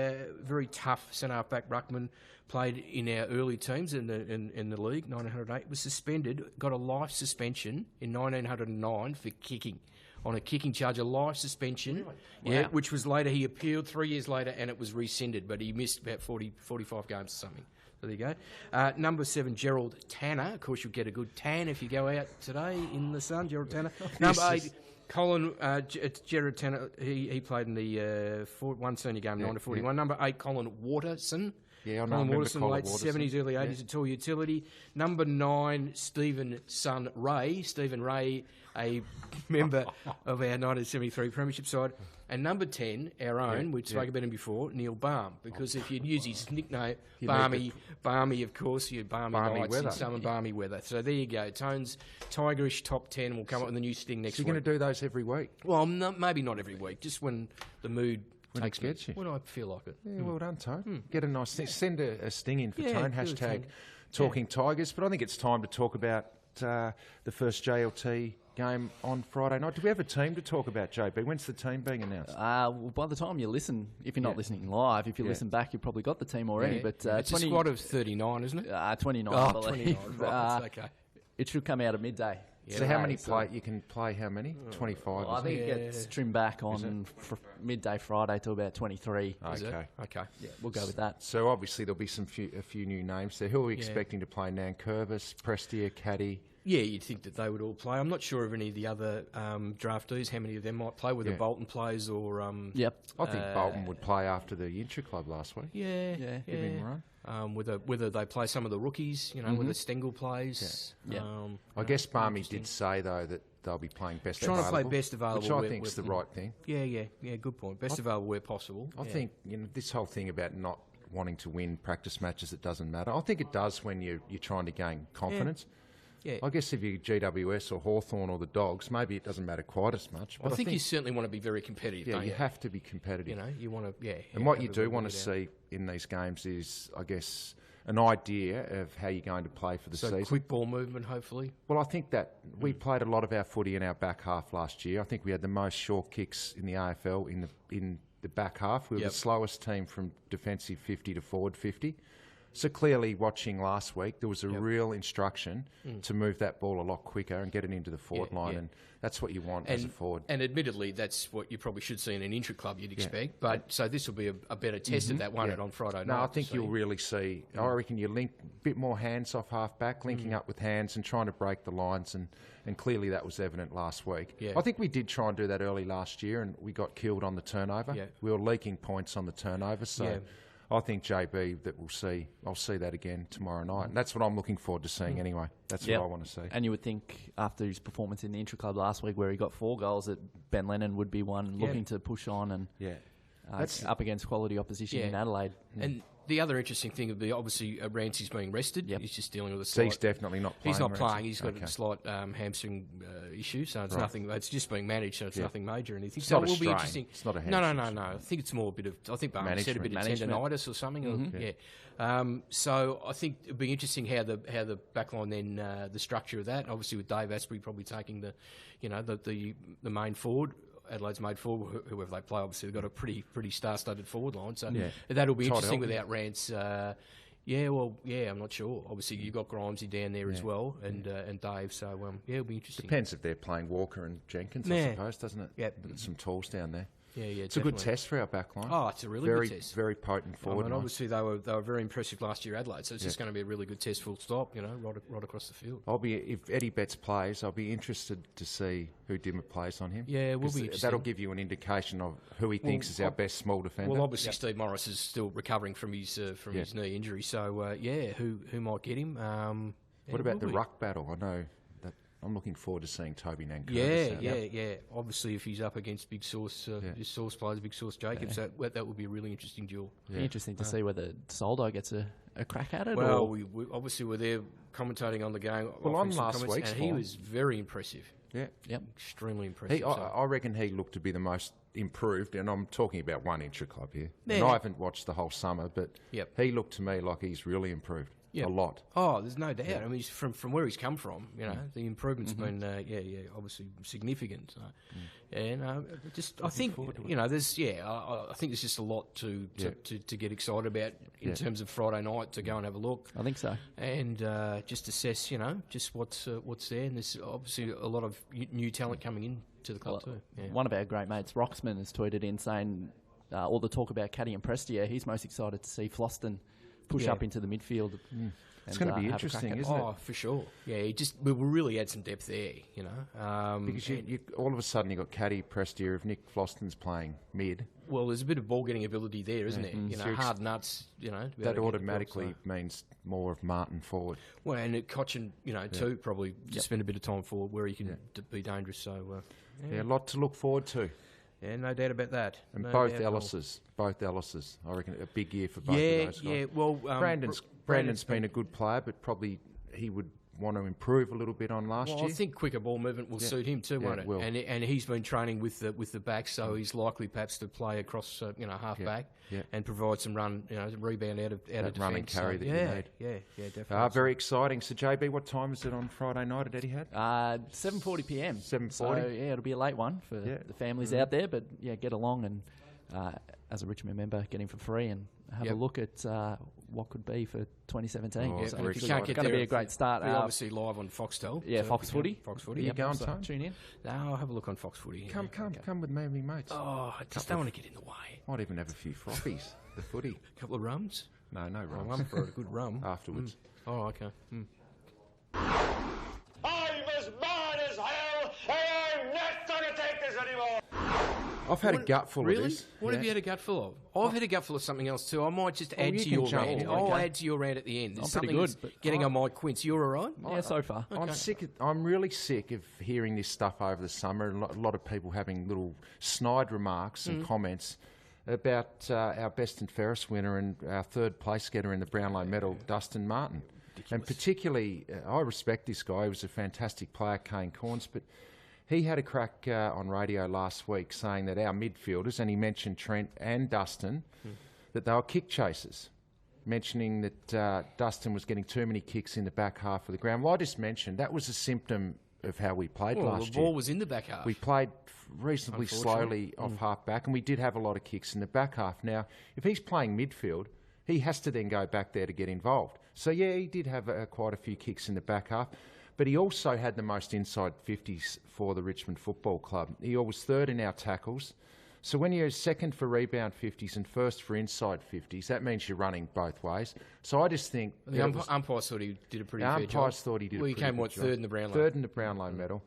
Speaker 3: very tough centre-half back ruckman. Played in our early teams in the league. 1908 was suspended. Got a life suspension in 1909 for kicking. On a kicking charge, a life suspension,
Speaker 4: Wow.
Speaker 3: which was later, he appealed 3 years later and it was rescinded, but he missed about 45 games or something. So there you go. Number 7, Gerald Tanner. Of course, you'll get a good tan if you go out today in the sun, Gerald Tanner. Number 8, Colin, it's Jared Tanner. He played in the one senior game, 9-41. Number 8, Colin Waterson.
Speaker 2: Yeah, I know.
Speaker 3: Colin Waterson, late
Speaker 2: Waterson.
Speaker 3: 70s, early 80s, a tall utility. Number 9, Stephen Son Ray. Stephen Ray, a member of our 1973 Premiership side. And number 10, our own, we've spoken about him before, Neil Balm. Because if you'd use his nickname, Balmy, of course, you'd Balmy nights in summer, balmy weather. So there you go. Tone's Tigerish top 10. We'll come up with a new sting next week.
Speaker 2: You're going to do those every week?
Speaker 3: Well, maybe not every week, just when the mood takes me.
Speaker 2: You.
Speaker 3: When I feel like it.
Speaker 2: Yeah, well done, Tone. Get a nice thing. Send a sting in for Tone.
Speaker 3: do a
Speaker 2: Hashtag
Speaker 3: thing.
Speaker 2: Talking Tigers. But I think it's time to talk about the first JLT game on Friday night. Do we have a team to talk about, JB? When's the team being announced?
Speaker 4: Well, by the time you listen, if you're not listening live, if you listen back, you've probably got the team already.
Speaker 3: Yeah.
Speaker 4: But
Speaker 3: it's a squad of 39, isn't it?
Speaker 4: 29, I believe.
Speaker 3: 29, right, that's okay.
Speaker 4: It should come out at midday.
Speaker 2: So how many you can play how many? 25?
Speaker 4: Well, I think it gets trimmed back on midday Friday to about 23.
Speaker 2: Okay.
Speaker 3: Okay.
Speaker 4: Yeah, we'll go with that.
Speaker 2: So obviously there'll be a few new names there. Who are we expecting to play? Nankervis, Prestia, Caddy?
Speaker 3: Yeah, you'd think that they would all play. I'm not sure of any of the other draftees, how many of them might play, whether Bolton plays or...
Speaker 4: Yep.
Speaker 2: I think Bolton would play after the intra-club last week.
Speaker 3: Yeah.
Speaker 2: Give him a run.
Speaker 3: Whether they play some of the rookies, whether Stengel plays.
Speaker 4: Yeah.
Speaker 2: I guess Barmy did say, though, that they'll be playing best
Speaker 3: Trying
Speaker 2: available.
Speaker 3: to play best available.
Speaker 2: Which I think is the right thing.
Speaker 3: Yeah, good point. Best available where possible.
Speaker 2: I think this whole thing about not wanting to win practice matches, it doesn't matter. I think it does when you're trying to gain confidence.
Speaker 3: Yeah.
Speaker 2: I guess if you're GWS or Hawthorn or the Dogs, maybe it doesn't matter quite as much. But
Speaker 3: I think you certainly want to be very competitive,
Speaker 2: yeah,
Speaker 3: don't you?
Speaker 2: you have to be competitive.
Speaker 3: You want to,
Speaker 2: And what you do want to see in these games is, I guess, an idea of how you're going to play for the season.
Speaker 3: Quick ball movement, hopefully.
Speaker 2: Well, I think that we played a lot of our footy in our back half last year. I think we had the most short kicks in the AFL in the back half. We were the slowest team from defensive 50 to forward 50. So clearly, watching last week, there was a real instruction to move that ball a lot quicker and get it into the forward line, and that's what you want as a forward.
Speaker 3: And admittedly, that's what you probably should see in an intra-club, you'd expect. But so this will be a better test of that, won't it, on Friday night?
Speaker 2: No, I think you'll really see. I reckon you link a bit more hands off half-back, linking up with hands and trying to break the lines, and clearly that was evident last week.
Speaker 3: Yeah.
Speaker 2: I think we did try and do that early last year, and we got killed on the turnover.
Speaker 3: Yeah.
Speaker 2: We were leaking points on the turnover, so... Yeah. I think, JB, that I'll see that again tomorrow night. And that's what I'm looking forward to seeing anyway. That's what I want to see.
Speaker 4: And you would think after his performance in the intra-club last week where he got 4 goals that Ben Lennon would be one looking to push on and that's up against quality opposition in Adelaide.
Speaker 3: And the other interesting thing would be obviously Rants is being rested.
Speaker 4: Yep.
Speaker 3: He's just dealing with a
Speaker 2: So
Speaker 3: slight...
Speaker 2: he's definitely not playing.
Speaker 3: He's not playing. He's got a slight hamstring issue, so it's nothing. It's just being managed, so it's nothing major or anything. So it will be interesting.
Speaker 2: It's not a
Speaker 3: hamstring. No. I think it's more a bit of... I think Barnes said a bit of tendinitis or something. So I think it'll be interesting how the backline then the structure of that. Obviously with Dave Asprey probably taking the main forward. Adelaide's made forward, whoever they play, obviously they've got a pretty star-studded forward line. So that'll be interesting without Rants. I'm not sure. Obviously you've got Grimesy down there as well, and Dave. So it'll be interesting.
Speaker 2: Depends if they're playing Walker and Jenkins, I suppose, doesn't it?
Speaker 3: Yep.
Speaker 2: Some tools down there.
Speaker 3: Yeah,
Speaker 2: it's a good test for our back line.
Speaker 3: Oh, it's a really good test.
Speaker 2: Very potent forward line.
Speaker 3: Obviously they were very impressive last year, Adelaide. So it's just going to be a really good test, full stop. Right across the field.
Speaker 2: If Eddie Betts plays, I'll be interested to see who Dimmer plays on him.
Speaker 3: Yeah, it will be interesting.
Speaker 2: That'll give you an indication of who he thinks is our best small defender.
Speaker 3: Well, obviously Steve Morris is still recovering from his knee injury. So who might get him?
Speaker 2: What about the ruck battle? I know. I'm looking forward to seeing Toby Nankervis.
Speaker 3: Yeah. Obviously, if he's up against Big Sauce, Sauce players, Big Sauce Jacobs, that would be a really interesting duel.
Speaker 4: Be interesting to see whether Soldo gets a crack at it.
Speaker 3: Well, we obviously were there commentating on the game.
Speaker 2: Well, on last week's
Speaker 3: and he was very impressive.
Speaker 2: Yeah,
Speaker 3: extremely impressive.
Speaker 2: I reckon he looked to be the most improved, and I'm talking about one intra-club here.
Speaker 3: Yeah.
Speaker 2: And I haven't watched the whole summer, but he looked to me like he's really improved. A lot.
Speaker 3: Oh, there's no doubt. I mean, from where he's come from, the improvement's been, obviously significant. So, I think, there's, I think there's just a lot to get excited about in terms of Friday night to go and have a look.
Speaker 4: I think so.
Speaker 3: And just assess, just what's there. And there's obviously a lot of new talent coming in to the club too. Yeah.
Speaker 4: One of our great mates, Roxman, has tweeted in saying all the talk about Caddy and Prestia, he's most excited to see Floston push up into the midfield.
Speaker 2: It's going to be interesting, isn't it?
Speaker 3: Oh, for sure. Yeah, we will really add some depth there,
Speaker 2: Because you all of a sudden you've got Caddy Prestia if Nick Floston's playing mid.
Speaker 3: Well, there's a bit of ball getting ability there, isn't there? Hard nuts,
Speaker 2: That automatically means more of Martin forward.
Speaker 3: Well, and Cochin, too, probably just spend a bit of time forward where he can be dangerous. So,
Speaker 2: a lot to look forward to.
Speaker 3: Yeah, no doubt about that.
Speaker 2: And
Speaker 3: no
Speaker 2: both Ellises. I reckon a big year for both of those guys.
Speaker 3: Yeah, well...
Speaker 2: Brandon's been a good player, but probably he would want to improve a little bit on last year.
Speaker 3: I think quicker ball movement will suit him too, won't it?
Speaker 2: Will.
Speaker 3: And he's been training with the back, so he's likely perhaps to play across half back and provide some run, rebound out of defence.
Speaker 2: Run and carry that you need.
Speaker 3: Yeah, definitely.
Speaker 2: Very exciting. So JB, what time is it on Friday night at Etihad?
Speaker 4: 7:40 p.m.
Speaker 2: 7:40.
Speaker 4: So it'll be a late one for the families out there, but get along and as a Richmond member, get in for free and have a look at what could be for 2017.
Speaker 2: Oh,
Speaker 4: so
Speaker 2: and
Speaker 4: it's going to be a great start.
Speaker 3: We're obviously live on Foxtel.
Speaker 4: Yeah, Fox Footy.
Speaker 3: Fox Footy.
Speaker 2: You going, Tone?
Speaker 4: Tune in.
Speaker 3: No, I'll have a look on Fox Footy.
Speaker 2: Come with me and me mates.
Speaker 3: Oh, I just don't want to get in the way.
Speaker 2: Might even have a few frothies. The footy.
Speaker 3: A couple of rums?
Speaker 2: No rums.
Speaker 3: I'm for a good rum.
Speaker 2: Afterwards.
Speaker 3: Oh, okay.
Speaker 6: I'm as mad as hell, and I'm not going to take this anymore.
Speaker 2: I've had a gutful
Speaker 3: really?
Speaker 2: of this.
Speaker 3: What have you had a gutful of? I've had a gutful of something else too. I might just add
Speaker 2: you
Speaker 3: to
Speaker 2: can
Speaker 3: your
Speaker 2: jump
Speaker 3: rant.
Speaker 2: in.
Speaker 3: I'll
Speaker 2: Okay.
Speaker 3: add to your rant at the end. There's
Speaker 4: I'm pretty
Speaker 3: something
Speaker 4: good,
Speaker 3: that's
Speaker 4: but
Speaker 3: getting on my quince. You're all right?
Speaker 4: Yeah, so far.
Speaker 2: I'm sick. I'm really sick of hearing this stuff over the summer. And a lot of people having little snide remarks and comments about our best and fairest winner and our third place getter in the Brownlow medal, Dustin Martin. And particularly, I respect this guy. He was a fantastic player, Kane Corns, but he had a crack on radio last week saying that our midfielders, and he mentioned Trent and Dustin, that they were kick chasers, mentioning that Dustin was getting too many kicks in the back half of the ground. Well, I just mentioned that was a symptom of how we played last year.
Speaker 3: The ball was in the back half.
Speaker 2: We played reasonably slowly off half back, and we did have a lot of kicks in the back half. Now, if he's playing midfield, he has to then go back there to get involved. So, he did have quite a few kicks in the back half, but he also had the most inside 50s for the Richmond Football Club. He was third in our tackles. So when you're second for rebound 50s and first for inside 50s, that means you're running both ways. So I just think...
Speaker 3: The umpires thought he did a pretty fair job.
Speaker 2: The umpires thought he did a pretty good job.
Speaker 3: Well, he came, third in the Brownlow?
Speaker 2: Third in the Brownlow medal.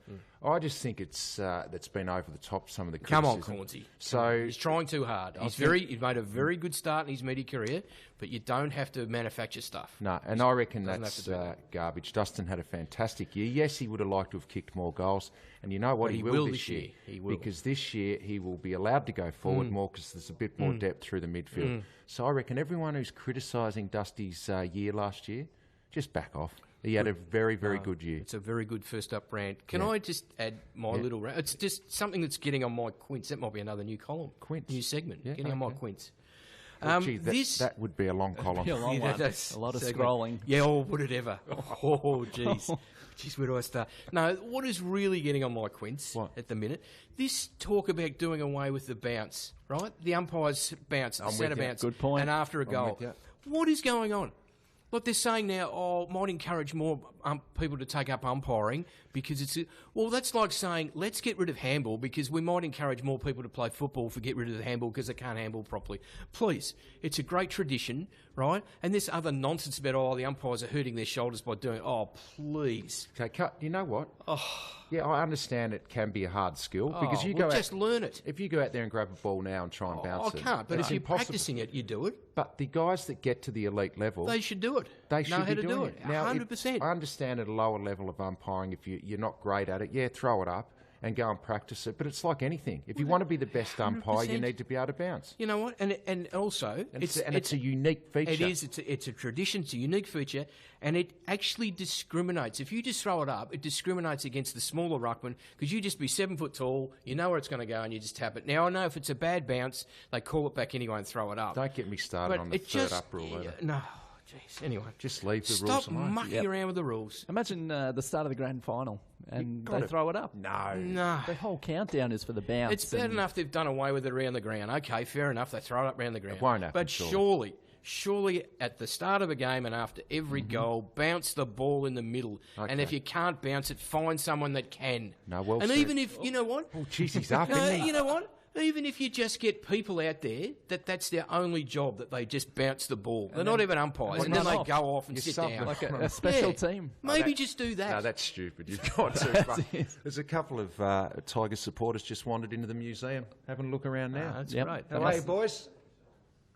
Speaker 2: I just think it's that's been over the top, some of the
Speaker 3: Come
Speaker 2: criticism.
Speaker 3: on, Cornsey.
Speaker 2: So
Speaker 3: he's trying too hard. He's made a very good start in his media career, but you don't have to manufacture stuff.
Speaker 2: No, and I reckon that's garbage. Dustin had a fantastic year. Yes, he would have liked to have kicked more goals, and you know what?
Speaker 3: But
Speaker 2: he will this year.
Speaker 3: He will.
Speaker 2: Because this year he will be allowed to go forward more because there's a bit more depth through the midfield. So I reckon everyone who's criticising Dusty's year last year, just back off. He had a very, very good year.
Speaker 3: It's a very good first up rant. Can I just add my little rant? It's just something that's getting on my quince. That might be another new column.
Speaker 2: Quince.
Speaker 3: New segment. Getting on my quince.
Speaker 2: Gee, that would be a long column.
Speaker 4: A long one.
Speaker 3: That's
Speaker 4: a lot of
Speaker 3: segment.
Speaker 4: scrolling.
Speaker 3: Yeah, would it ever? Oh, jeez. Jeez, where do I start? No, what is really getting on my quince at the minute? This talk about doing away with the bounce, right? The umpires bounce, the centre bounce.
Speaker 4: Good point.
Speaker 3: And after a goal. What is going on? Look, they're saying now, might encourage more people to take up umpiring because it's... Well, that's like saying, let's get rid of handball because we might encourage more people to play football if we get rid of the handball because they can't handball properly. Please, it's a great tradition, right? And this other nonsense about, the umpires are hurting their shoulders by doing... Oh, please.
Speaker 2: Okay, cut. You know what? Yeah, I understand it can be a hard skill because you
Speaker 3: just learn it.
Speaker 2: If you go out there and grab a ball now and try and bounce
Speaker 3: I can't, but
Speaker 2: it's
Speaker 3: if you're
Speaker 2: impossible.
Speaker 3: practicing it, you do it.
Speaker 2: But the guys that get to the elite level...
Speaker 3: They should do it.
Speaker 2: They should
Speaker 3: know how
Speaker 2: be
Speaker 3: to
Speaker 2: doing
Speaker 3: do
Speaker 2: it.
Speaker 3: it.
Speaker 2: Now,
Speaker 3: 100%.
Speaker 2: I understand at a lower level of umpiring, if you're not great at it, throw it up and go and practice it. But it's like anything. If you want to be the best umpire, you need to be able to bounce.
Speaker 3: You know what? And also...
Speaker 2: It's a unique feature.
Speaker 3: It is. It's a tradition. It's a unique feature. And it actually discriminates. If you just throw it up, it discriminates against the smaller ruckman because you just be 7 foot tall, you know where it's going to go and you just tap it. Now, I know if it's a bad bounce, they call it back anyway and throw it up.
Speaker 2: Don't get me started on the third up rule either.
Speaker 3: No. Jeez. Anyway.
Speaker 2: Just leave the rules
Speaker 3: Stop
Speaker 2: alone.
Speaker 3: mucking around with the rules.
Speaker 4: Imagine the start of the grand final and they throw it up.
Speaker 2: No.
Speaker 4: The whole countdown is for the bounce.
Speaker 3: It's bad enough they've done away with it around the ground. Okay, fair enough. They throw it up around the ground.
Speaker 2: It won't happen,
Speaker 3: But surely at the start of a game and after every goal, bounce the ball in the middle.
Speaker 2: Okay.
Speaker 3: And if you can't bounce it, find someone that can.
Speaker 2: No, well
Speaker 3: and
Speaker 2: said.
Speaker 3: even if, you know what?
Speaker 2: Oh, jeez, he's up,
Speaker 3: No,
Speaker 2: isn't he?
Speaker 3: you know what? Even if you just get people out there that's their only job, that they just bounce the ball. They're not even umpires, and then they go off and sit down.
Speaker 4: Like a special team.
Speaker 3: Maybe just do that.
Speaker 2: No, that's stupid. You've got too far. There's a couple of Tigers supporters just wandered into the museum, having a look around now.
Speaker 3: That's
Speaker 4: Yep.
Speaker 3: great.
Speaker 2: How are you, boys?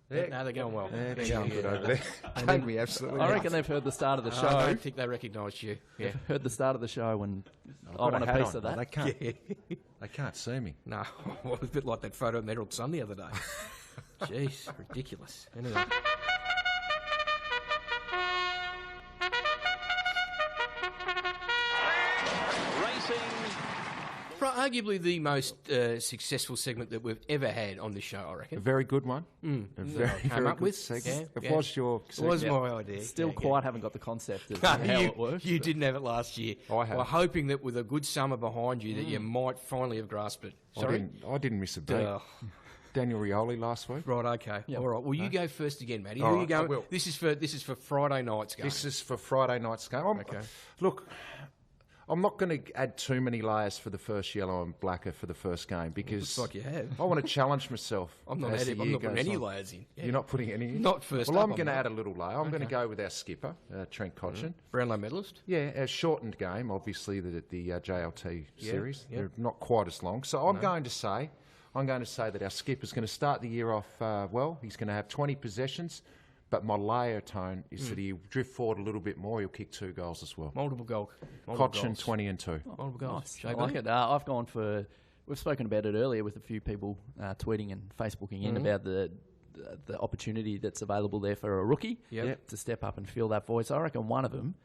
Speaker 3: No, they're going well.
Speaker 2: Yeah, they're going good over there. Take me absolutely.
Speaker 4: I reckon they've heard the start of the show.
Speaker 3: I don't think they recognised you. Yeah.
Speaker 4: Heard the start of the show, and I
Speaker 2: Got
Speaker 4: want a
Speaker 2: hat
Speaker 4: piece
Speaker 2: on.
Speaker 4: of that.
Speaker 2: They can't. They can't see me.
Speaker 3: No, well, it was a bit like that photo of the Herald Sun the other day. Jeez, ridiculous. Anyway. Arguably the most successful segment that we've ever had on this show, I reckon.
Speaker 2: A very good one. A very,
Speaker 3: Came
Speaker 2: very
Speaker 3: up
Speaker 2: good
Speaker 3: with.
Speaker 2: segment.
Speaker 3: Yeah,
Speaker 2: It was your
Speaker 3: It was
Speaker 2: segment.
Speaker 3: my idea.
Speaker 4: Still haven't got the concept of
Speaker 3: No,
Speaker 4: how it works.
Speaker 3: you didn't have it last year.
Speaker 2: I have.
Speaker 3: We're hoping that with a good summer behind you that you might finally have grasped it. Sorry?
Speaker 2: I didn't miss a beat.
Speaker 3: Oh,
Speaker 2: Daniel Rioli last week.
Speaker 3: right, okay.
Speaker 4: Yep.
Speaker 3: All right. Well, you go first again, Matty.
Speaker 2: All
Speaker 3: Who are
Speaker 2: right,
Speaker 3: you
Speaker 2: I
Speaker 3: going?
Speaker 2: will.
Speaker 3: This is for Friday night's game.
Speaker 2: This is for Friday night's game.
Speaker 3: Okay.
Speaker 2: Look, I'm not going to add too many layers for the first yellow and blacker for the first game because
Speaker 3: Looks like you have.
Speaker 2: I want to challenge myself.
Speaker 3: I'm not
Speaker 2: as the
Speaker 3: adding. I'm
Speaker 2: year
Speaker 3: not putting
Speaker 2: goes
Speaker 3: any
Speaker 2: on.
Speaker 3: layers in. Yeah.
Speaker 2: You're not putting any in?
Speaker 3: Not first
Speaker 2: Well,
Speaker 3: up,
Speaker 2: I'm
Speaker 3: I'm
Speaker 2: going to
Speaker 3: not.
Speaker 2: add a little layer. I'm going to go with our skipper, Trent Cotchin.
Speaker 3: Brownlow medalist.
Speaker 2: Yeah, a shortened game, obviously, the JLT series.
Speaker 3: yeah.
Speaker 2: They're not quite as long. So I'm going to say that our skipper's going to start the year off well. He's going to have 20 possessions, but my layer tone is that he'll drift forward a little bit more. He'll kick 2 goals as well.
Speaker 3: Multiple goals.
Speaker 2: Cotchin, 20 and 2.
Speaker 3: Multiple goals.
Speaker 4: I like it. I've gone for. We've spoken about it earlier with a few people tweeting and Facebooking in about the opportunity that's available there for a rookie to step up and fill that void. So I reckon one of them,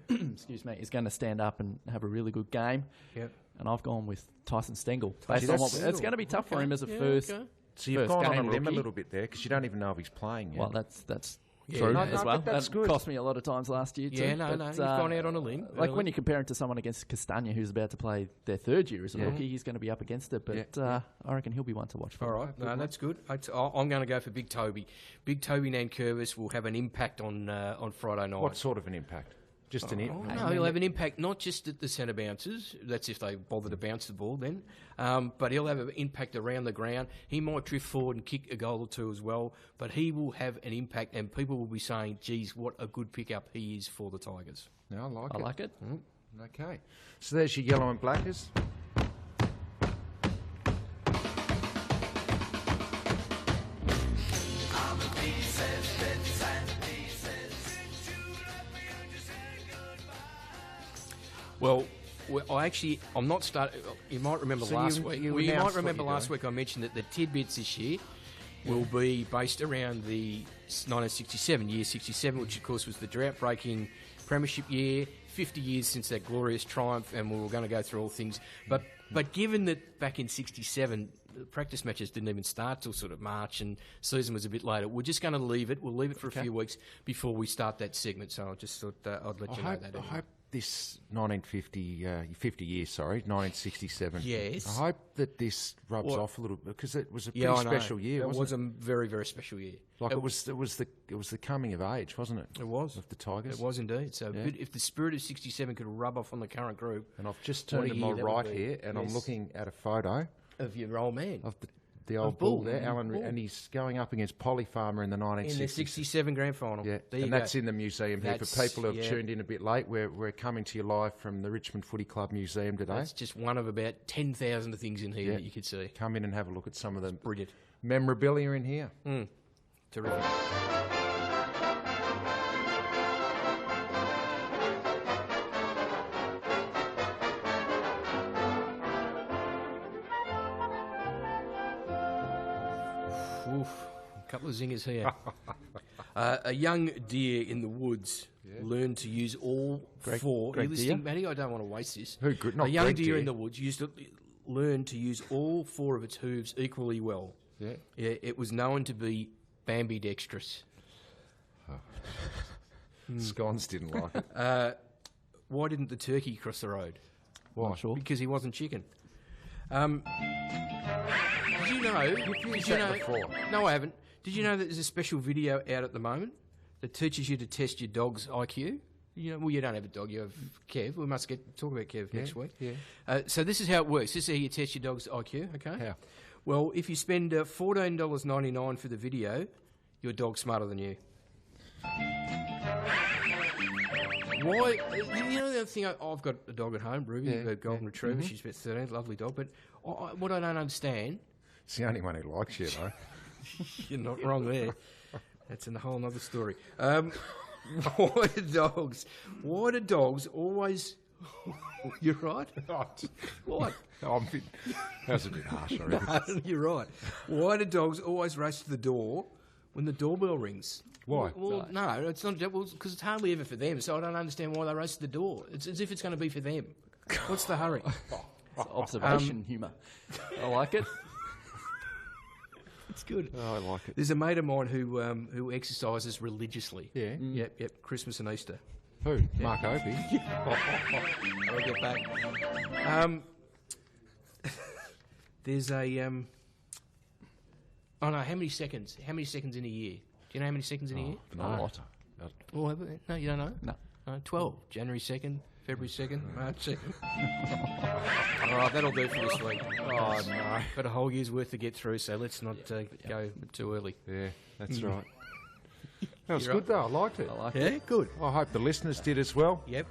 Speaker 4: excuse me, is going to stand up and have a really good game.
Speaker 3: Yep.
Speaker 4: And I've gone with Tyson Stengel. Based on what it's going to be tough for him as a first.
Speaker 3: Okay.
Speaker 2: So you've
Speaker 4: first
Speaker 2: gone on a
Speaker 4: game
Speaker 2: limb a
Speaker 4: rookie.
Speaker 2: little bit there because you don't even know if he's playing yet.
Speaker 4: Well, that's
Speaker 3: Yeah,
Speaker 4: true
Speaker 3: no,
Speaker 4: as
Speaker 2: no,
Speaker 4: well.
Speaker 2: but that's
Speaker 4: That
Speaker 2: good.
Speaker 4: cost me a lot of times last year too.
Speaker 3: Yeah, no,
Speaker 4: but,
Speaker 3: you've gone out on a limb.
Speaker 4: Like
Speaker 3: early.
Speaker 4: when you compare him to someone against Castagna, who's about to play their third year as a rookie, he's going to be up against it. But I reckon he'll be one to watch for.
Speaker 3: All right, no, that's good. I'm going to go for Big Toby. Big Toby Nankervis will have an impact on Friday night.
Speaker 2: What sort of an impact? Just an
Speaker 3: Oh, no, he'll have an impact not just at the centre bounces. That's if they bother to bounce the ball then. But he'll have an impact around the ground. He might drift forward and kick a goal or two as well. But he will have an impact, and people will be saying, geez, what a good pickup he is for the Tigers.
Speaker 2: No, I
Speaker 4: I like it.
Speaker 2: Okay. So there's your yellow and blackers.
Speaker 3: Well, I'm not starting. You might remember
Speaker 2: So
Speaker 3: last
Speaker 2: you
Speaker 3: week.
Speaker 2: announced
Speaker 3: You might
Speaker 2: what
Speaker 3: remember
Speaker 2: you're
Speaker 3: last
Speaker 2: doing.
Speaker 3: week I mentioned that the tidbits this year will be based around the 1967, year 67, which of course was the drought-breaking premiership year, 50 years since that glorious triumph, and we were going to go through all things. But given that back in 67, the practice matches didn't even start till sort of March and season was a bit later, we're just going to leave it. We'll leave it for a few weeks before we start that segment, so I just thought I'd let you know that.
Speaker 2: I hope this 50 years, 1967.
Speaker 3: Yes.
Speaker 2: I hope that this rubs off a little bit because it was a pretty
Speaker 3: I know.
Speaker 2: special year,
Speaker 3: It
Speaker 2: wasn't
Speaker 3: was a very, very special year.
Speaker 2: it? Like it was the coming of age, wasn't it?
Speaker 3: It was.
Speaker 2: Of the Tigers.
Speaker 3: It was indeed. So if the spirit of 67 could rub off on the current group
Speaker 2: And I've just
Speaker 3: What
Speaker 2: turned
Speaker 3: a
Speaker 2: to my
Speaker 3: year that would
Speaker 2: right
Speaker 3: be.
Speaker 2: here, and I'm
Speaker 3: Yes.
Speaker 2: looking at a photo
Speaker 3: of your old man
Speaker 2: of the old
Speaker 3: Bull,
Speaker 2: bull there, Alan,
Speaker 3: Bull.
Speaker 2: and he's going up against Polly Farmer in the
Speaker 3: in the
Speaker 2: 1960s.
Speaker 3: 67 grand final.
Speaker 2: Yeah,
Speaker 3: There you
Speaker 2: and
Speaker 3: go.
Speaker 2: that's in the museum here. For
Speaker 3: That's-
Speaker 2: people who have
Speaker 3: yeah.
Speaker 2: tuned in a bit late, we're coming to you live from the Richmond Footy Club Museum today.
Speaker 3: That's just one of about 10,000 things in here
Speaker 2: Yeah.
Speaker 3: that you could see.
Speaker 2: Come in and have a look at some of the
Speaker 3: Brilliant.
Speaker 2: memorabilia in here.
Speaker 3: Terrific. Oof, a couple of zingers here. A young deer in the woods learned to use all four.
Speaker 4: Greg
Speaker 3: Are you listening,
Speaker 4: Deer?
Speaker 3: Matty? I don't want to waste this.
Speaker 2: Who, Gre- not
Speaker 3: a young
Speaker 2: Greg
Speaker 3: deer
Speaker 2: Deer.
Speaker 3: in the woods learned to use all four of its hooves equally well.
Speaker 2: Yeah.
Speaker 3: Yeah, it was known to be ambidextrous.
Speaker 2: Scones didn't like it.
Speaker 3: Why didn't the turkey cross the road?
Speaker 2: Why?
Speaker 4: Not sure.
Speaker 3: Because he wasn't chicken. Did you know? Did you know?
Speaker 2: before.
Speaker 3: No, I haven't. Did you know that there's a special video out at the moment that teaches you to test your dog's IQ? You know, well, you don't have a dog. You have Kev. We must talk about Kev next week.
Speaker 2: yeah.
Speaker 3: So this is how it works. This is how you test your dog's IQ. Okay.
Speaker 2: How?
Speaker 3: Well, if you spend $14.99 for the video, your dog's smarter than you. Why? You know the other thing, I've got a dog at home, Ruby, a golden retriever. She's about 13, lovely dog. But what I don't understand...
Speaker 2: It's the only one who likes you, though.
Speaker 3: You're not wrong there. That's a whole other story. Why do dogs always... You're right? What?
Speaker 2: That's a bit harsh, I reckon.
Speaker 3: No, you're right. Why do dogs always race to the door when the doorbell rings?
Speaker 2: Why?
Speaker 3: Well, no, it's not because it's hardly ever for them, so I don't understand why they race to the door. It's as if it's going to be for them. What's the hurry?
Speaker 4: It's observation humour. I like it.
Speaker 3: It's good.
Speaker 2: Oh, I like it.
Speaker 3: There's a mate of mine who exercises religiously.
Speaker 2: Yeah.
Speaker 3: Yep, Christmas and Easter.
Speaker 2: Who? Mark Opie?
Speaker 3: I'll get back. There's a... Oh, no, how many seconds? How many seconds in a year? Do you know how many seconds in a year?
Speaker 4: A lot.
Speaker 3: Oh, no, you don't know?
Speaker 4: No.
Speaker 3: 12. January 2nd, February 2nd, March 2nd. All right, that'll do for this week.
Speaker 2: Oh, no.
Speaker 3: Got a whole year's worth to get through, so let's not go too early.
Speaker 2: Yeah, that's right. That was good, though. I liked it.
Speaker 3: Yeah, good.
Speaker 2: I hope the listeners did as well.
Speaker 3: Yep.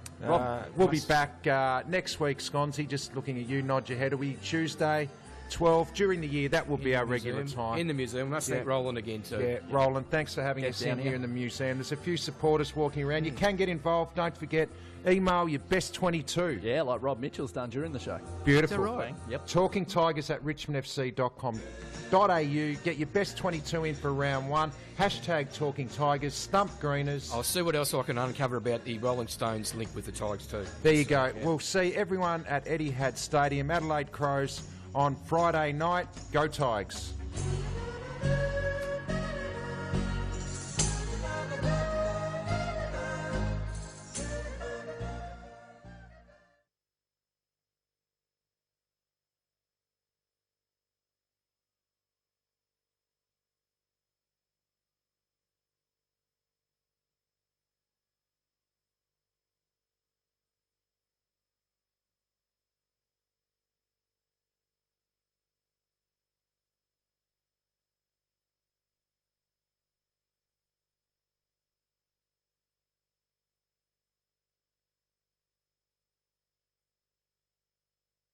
Speaker 2: We'll be back next week, Sconzy. Just looking at you, nod your head. Are we Tuesday, 12? During the year, that will be our regular time.
Speaker 3: In the museum. Must thank Roland again, too.
Speaker 2: Yeah, Roland, thanks for having us in here in the museum. There's a few supporters walking around. You can get involved. Don't forget, email your best 22.
Speaker 4: Yeah, like Rob Mitchell's done during the show.
Speaker 2: Beautiful.
Speaker 3: Is that right?
Speaker 4: Yep.
Speaker 2: TalkingTigers@richmondfc.com.au. Get your best 22 in for round one. Hashtag Talking Tigers. Stump Greeners.
Speaker 3: I'll see what else I can uncover about the Rolling Stones link with the Tigers too.
Speaker 2: There you go. Yeah. We'll see everyone at Etihad Stadium, Adelaide Crows, on Friday night. Go Tigers.